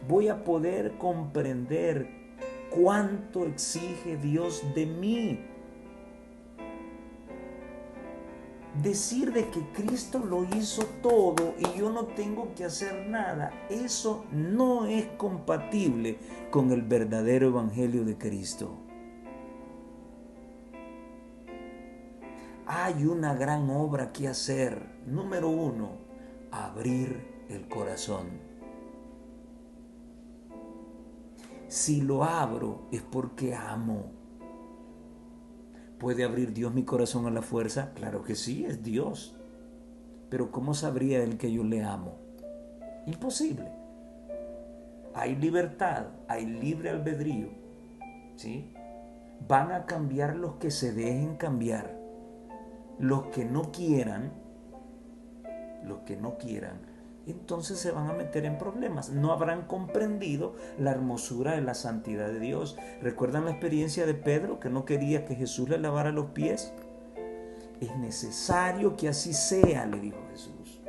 Voy a poder comprender cuánto exige Dios de mí. Decir de que Cristo lo hizo todo y yo no tengo que hacer nada, eso no es compatible con el verdadero evangelio de Cristo. Hay una gran obra que hacer. Número 1, abrir el corazón. Si lo abro es porque amo. ¿Puede abrir Dios mi corazón a la fuerza? Claro que sí, es Dios. Pero ¿cómo sabría Él que yo le amo? Imposible. Hay libertad, hay libre albedrío, ¿sí? Van a cambiar los que se dejen cambiar. Los que no quieran, entonces se van a meter en problemas. No habrán comprendido la hermosura de la santidad de Dios. ¿Recuerdan la experiencia de Pedro, que no quería que Jesús le lavara los pies? Es necesario que así sea, le dijo Jesús.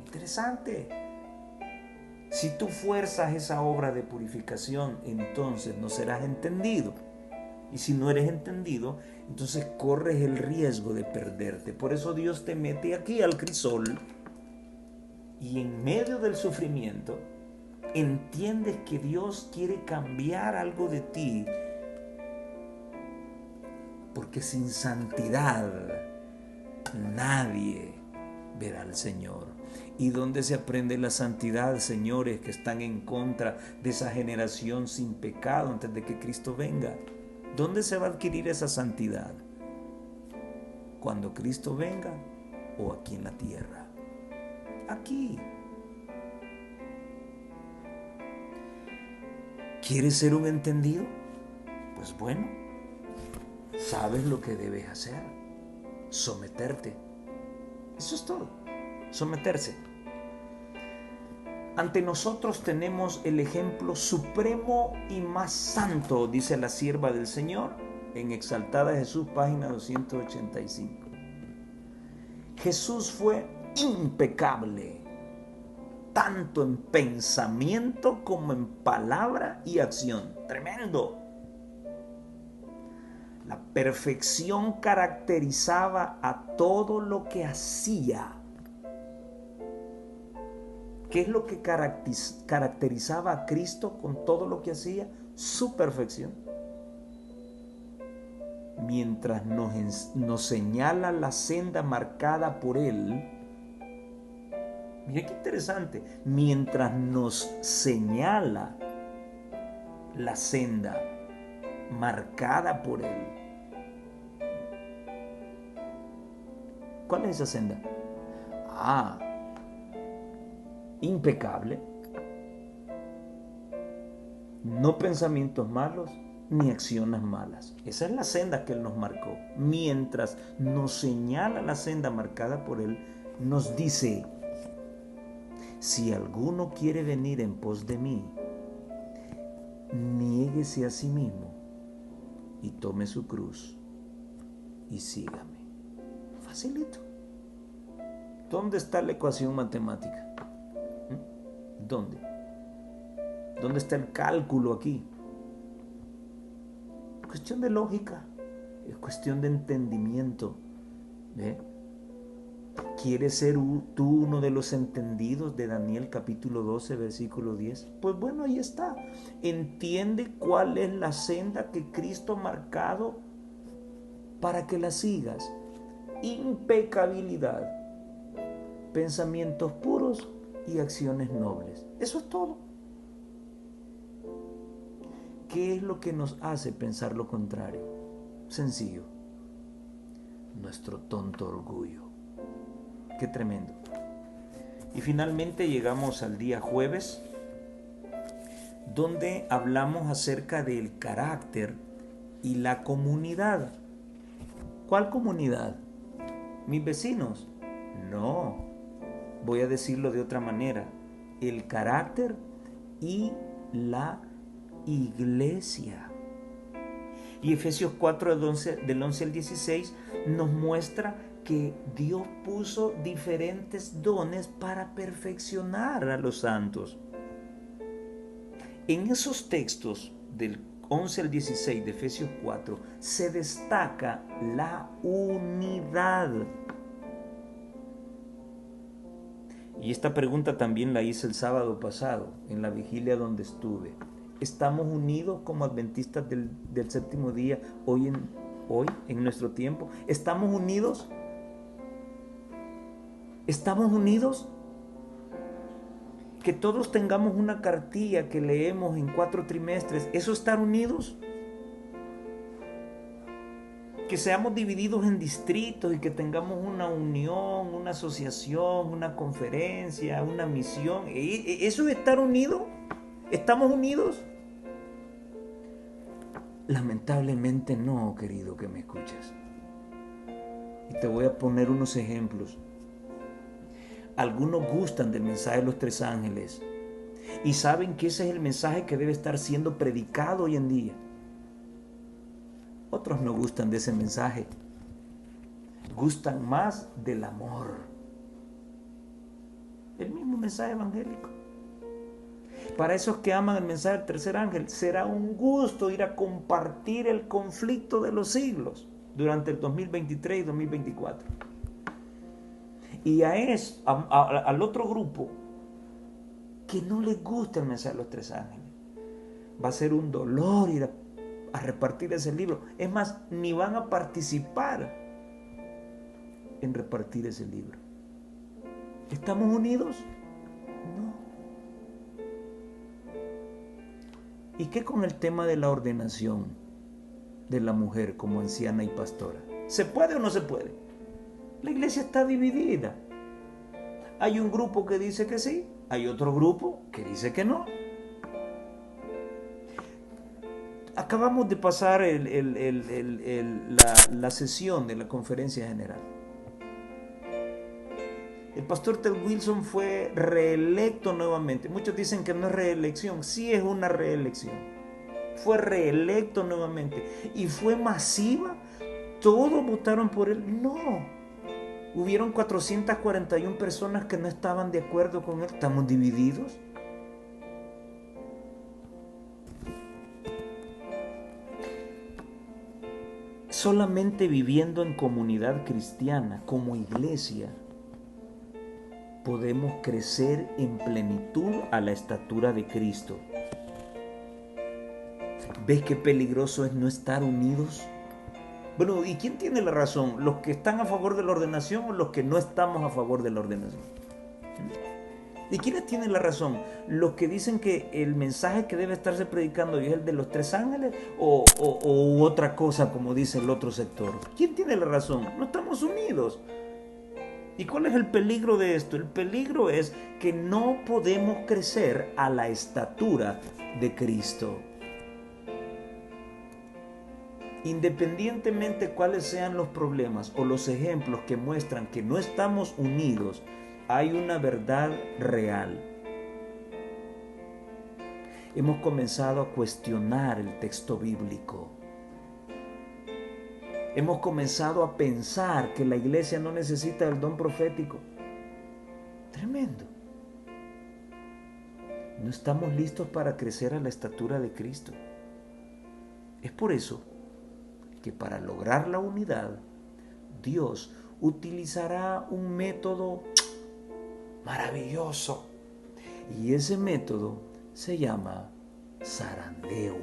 Interesante. Si tú fuerzas esa obra de purificación, entonces no serás entendido. Y si no eres entendido, entonces corres el riesgo de perderte. Por eso Dios te mete aquí al crisol. Y en medio del sufrimiento, entiendes que Dios quiere cambiar algo de ti. Porque sin santidad nadie verá al Señor. ¿Y dónde se aprende la santidad, señores, que están en contra de esa generación sin pecado antes de que Cristo venga? ¿Dónde se va a adquirir esa santidad? ¿Cuando Cristo venga o aquí en la tierra? Aquí. ¿Quieres ser un entendido? Pues bueno, sabes lo que debes hacer. Someterte. Eso es todo. Someterse. Ante nosotros tenemos el ejemplo supremo y más santo, dice la sierva del Señor, en Exaltada Jesús, página 285. Jesús fue impecable, tanto en pensamiento como en palabra y acción. Tremendo. La perfección caracterizaba a todo lo que hacía. ¿Qué es lo que caracterizaba a Cristo con todo lo que hacía? Su perfección. Mientras nos señala la senda marcada por Él, mira qué interesante, mientras nos señala la senda marcada por Él. ¿Cuál es esa senda? Impecable, no pensamientos malos ni acciones malas. Esa es la senda que Él nos marcó. Mientras nos señala la senda marcada por Él, nos dice: si alguno quiere venir en pos de mí, niéguese a sí mismo y tome su cruz y sígame. Facilito. ¿Dónde está la ecuación matemática? ¿Dónde? ¿Dónde está el cálculo aquí? Es cuestión de lógica, es cuestión de entendimiento. ¿Quieres ser tú uno de los entendidos de Daniel capítulo 12, versículo 10? Pues bueno, ahí está. Entiende cuál es la senda que Cristo ha marcado para que la sigas. Impecabilidad, pensamientos puros y acciones nobles. Eso es todo. ¿Qué es lo que nos hace pensar lo contrario? Sencillo. Nuestro tonto orgullo. Qué tremendo. Y finalmente llegamos al día jueves, donde hablamos acerca del carácter y la comunidad. ¿Cuál comunidad? ¿Mis vecinos? No. Voy a decirlo de otra manera. El carácter y la iglesia. Y Efesios 4, del 11 al 16, nos muestra que Dios puso diferentes dones para perfeccionar a los santos. En esos textos del 11 al 16 de Efesios 4 se destaca la unidad. Y esta pregunta también la hice el sábado pasado, en la vigilia donde estuve. ¿Estamos unidos como adventistas del séptimo día hoy en nuestro tiempo? ¿Estamos unidos? ¿Estamos unidos? Que todos tengamos una cartilla que leemos en 4 trimestres. ¿Eso es estar unidos? Que seamos divididos en distritos y que tengamos una unión, una asociación, una conferencia, una misión. ¿Eso es estar unidos? ¿Estamos unidos? Lamentablemente no, querido que me escuchas. Y te voy a poner unos ejemplos. Algunos gustan del mensaje de los 3 ángeles y saben que ese es el mensaje que debe estar siendo predicado hoy en día. Otros no gustan de ese mensaje. Gustan más del amor. El mismo mensaje evangélico. Para esos que aman el mensaje del tercer ángel, será un gusto ir a compartir el conflicto de los siglos durante el 2023 y 2024. Y al otro grupo que no les gusta el mensaje de los 3 ángeles, va a ser un dolor ir a repartir ese libro. Es más, ni van a participar en repartir ese libro. ¿Estamos unidos? No. ¿Y qué con el tema de la ordenación de la mujer como anciana y pastora? ¿Se puede o no se puede? La iglesia está dividida. Hay un grupo que dice que sí, hay otro grupo que dice que no. Acabamos de pasar la sesión de la conferencia general. El pastor Ted Wilson fue reelecto nuevamente. Muchos dicen que no es reelección. Sí es una reelección. Fue reelecto nuevamente. ¿Y fue masiva? ¿Todos votaron por él? No. Hubieron 441 personas que no estaban de acuerdo con él. ¿Estamos divididos? Solamente viviendo en comunidad cristiana, como iglesia, podemos crecer en plenitud a la estatura de Cristo. ¿Ves qué peligroso es no estar unidos? Bueno, ¿y quién tiene la razón? ¿Los que están a favor de la ordenación o los que no estamos a favor de la ordenación? ¿Y quiénes tienen la razón? ¿Los que dicen que el mensaje que debe estarse predicando es el de los 3 ángeles o otra cosa como dice el otro sector? ¿Quién tiene la razón? No estamos unidos. ¿Y cuál es el peligro de esto? El peligro es que no podemos crecer a la estatura de Cristo. Independientemente cuáles sean los problemas o los ejemplos que muestran que no estamos unidos, hay una verdad real. Hemos comenzado a cuestionar el texto bíblico. Hemos comenzado a pensar que la iglesia no necesita el don profético. Tremendo. No estamos listos para crecer a la estatura de Cristo. Es por eso que para lograr la unidad, Dios utilizará un método maravilloso. Y ese método se llama zarandeo.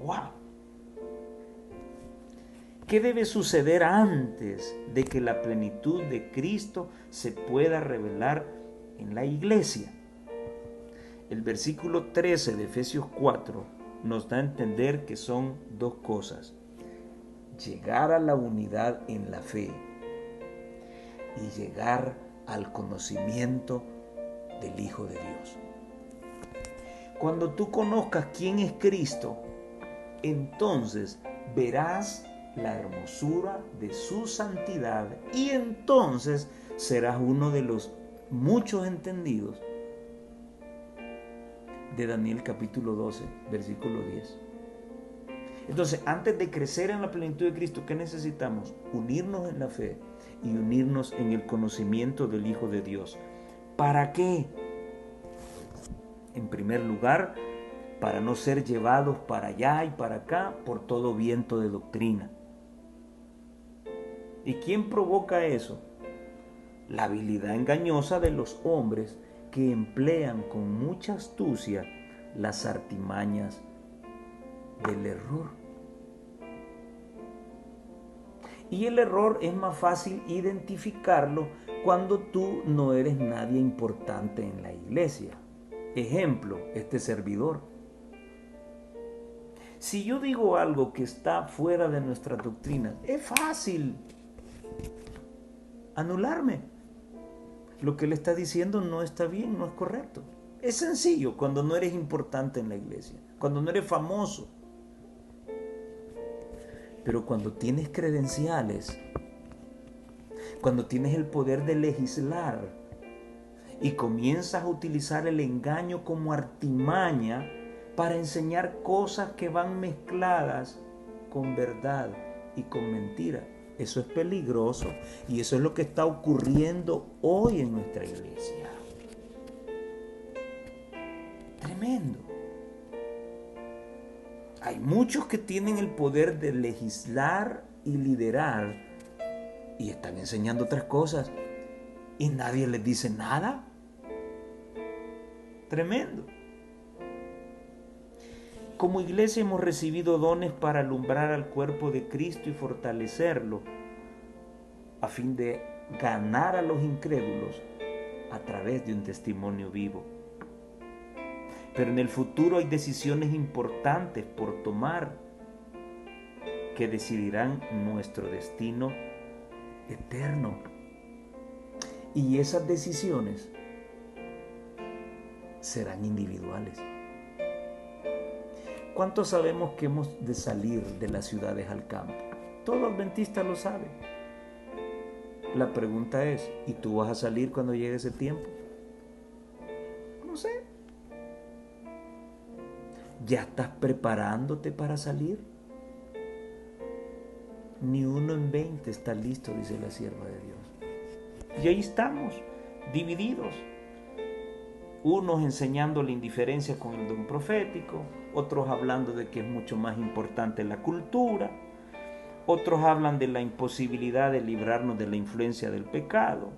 ¡Wow! ¿Qué debe suceder antes de que la plenitud de Cristo se pueda revelar en la iglesia? El versículo 13 de Efesios 4 nos da a entender que son 2 cosas. Llegar a la unidad en la fe y llegar al conocimiento del Hijo de Dios. Cuando tú conozcas quién es Cristo, entonces verás la hermosura de su santidad y entonces serás uno de los muchos entendidos de Daniel capítulo 12, versículo 10. Entonces, antes de crecer en la plenitud de Cristo, ¿qué necesitamos? Unirnos en la fe y unirnos en el conocimiento del Hijo de Dios. ¿Para qué? En primer lugar, para no ser llevados para allá y para acá por todo viento de doctrina. ¿Y quién provoca eso? La habilidad engañosa de los hombres que emplean con mucha astucia las artimañas del error. Y el error es más fácil identificarlo cuando tú no eres nadie importante en la iglesia. Ejemplo, este servidor. Si yo digo algo que está fuera de nuestra doctrina, es fácil anularme. Lo que él está diciendo no está bien, no es correcto. Es sencillo cuando no eres importante en la iglesia, cuando no eres famoso. Pero cuando tienes credenciales, cuando tienes el poder de legislar y comienzas a utilizar el engaño como artimaña para enseñar cosas que van mezcladas con verdad y con mentira, eso es peligroso y eso es lo que está ocurriendo hoy en nuestra iglesia. Tremendo. Hay muchos que tienen el poder de legislar y liderar y están enseñando otras cosas y nadie les dice nada. Tremendo. Como iglesia hemos recibido dones para alumbrar al cuerpo de Cristo y fortalecerlo a fin de ganar a los incrédulos a través de un testimonio vivo. Pero en el futuro hay decisiones importantes por tomar que decidirán nuestro destino eterno. Y esas decisiones serán individuales. ¿Cuántos sabemos que hemos de salir de las ciudades al campo? Todo adventista lo sabe. La pregunta es, ¿y tú vas a salir cuando llegue ese tiempo? No sé. ¿Ya estás preparándote para salir? Ni 1 en 20 está listo, dice la sierva de Dios. Y ahí estamos, divididos. Unos enseñando la indiferencia con el don profético, otros hablando de que es mucho más importante la cultura, otros hablan de la imposibilidad de librarnos de la influencia del pecado,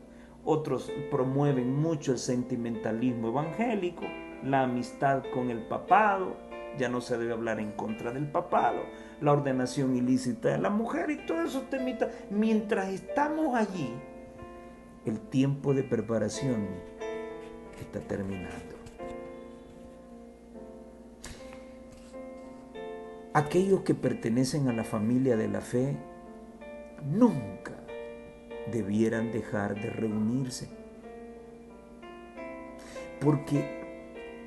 otros promueven mucho el sentimentalismo evangélico, la amistad con el papado, ya no se debe hablar en contra del papado, la ordenación ilícita de la mujer y todos esos temitas. Mientras estamos allí, el tiempo de preparación está terminando. Aquellos que pertenecen a la familia de la fe nunca debieran dejar de reunirse, porque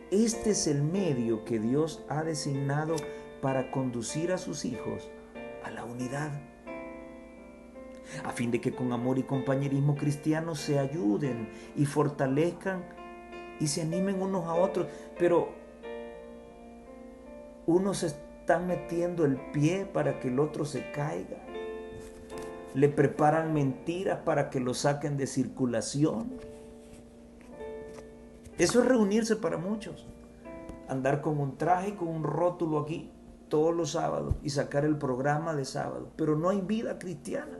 este es el medio que Dios ha designado para conducir a sus hijos a la unidad, a fin de que con amor y compañerismo cristiano se ayuden y fortalezcan y se animen unos a otros. Pero unos están metiendo el pie para que el otro se caiga, le preparan mentiras para que lo saquen de circulación. Eso es reunirse para muchos, andar con un traje y con un rótulo aquí todos los sábados y sacar el programa de sábado, pero no hay vida cristiana.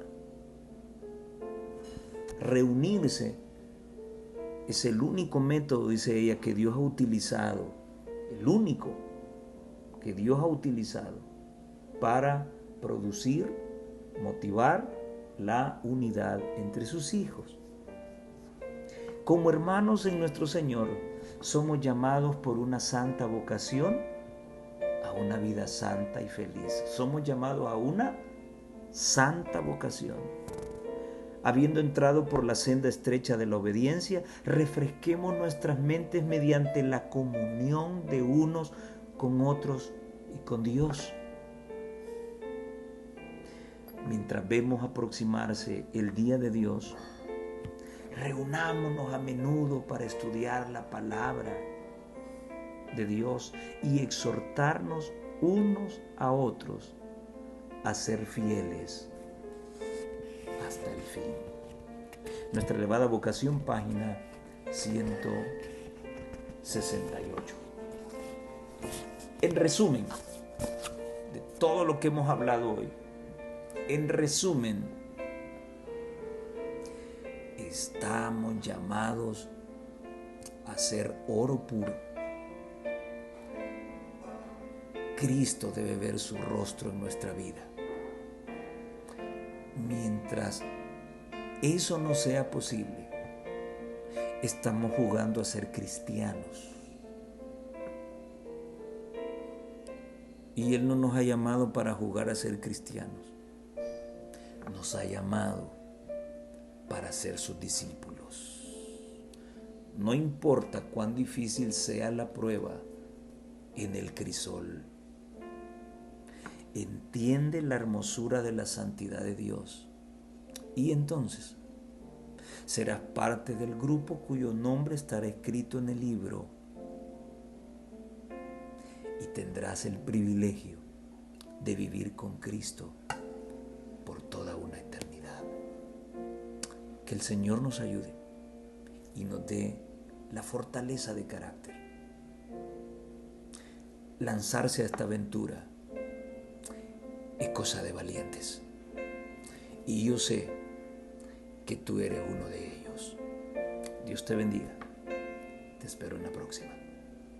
Reunirse es el único método, dice ella, que Dios ha utilizado, el único que Dios ha utilizado para producir, motivar la unidad entre sus hijos. Como hermanos en nuestro Señor, somos llamados por una santa vocación a una vida santa y feliz. Somos llamados a una santa vocación. Habiendo entrado por la senda estrecha de la obediencia, refresquemos nuestras mentes mediante la comunión de unos con otros y con Dios. Mientras vemos aproximarse el día de Dios, reunámonos a menudo para estudiar la palabra de Dios y exhortarnos unos a otros a ser fieles hasta el fin. Nuestra elevada vocación, página 168. En resumen de todo lo que hemos hablado hoy, en resumen, estamos llamados a ser oro puro. Cristo debe ver su rostro en nuestra vida. Mientras eso no sea posible, estamos jugando a ser cristianos. Y Él no nos ha llamado para jugar a ser cristianos. Nos ha llamado para ser sus discípulos. No importa cuán difícil sea la prueba en el crisol. Entiende la hermosura de la santidad de Dios y entonces serás parte del grupo cuyo nombre estará escrito en el libro y tendrás el privilegio de vivir con Cristo por toda una eternidad. Que el Señor nos ayude y nos dé la fortaleza de carácter. Lanzarse a esta aventura es cosa de valientes. Y yo sé que tú eres uno de ellos. Dios te bendiga. Te espero en la próxima.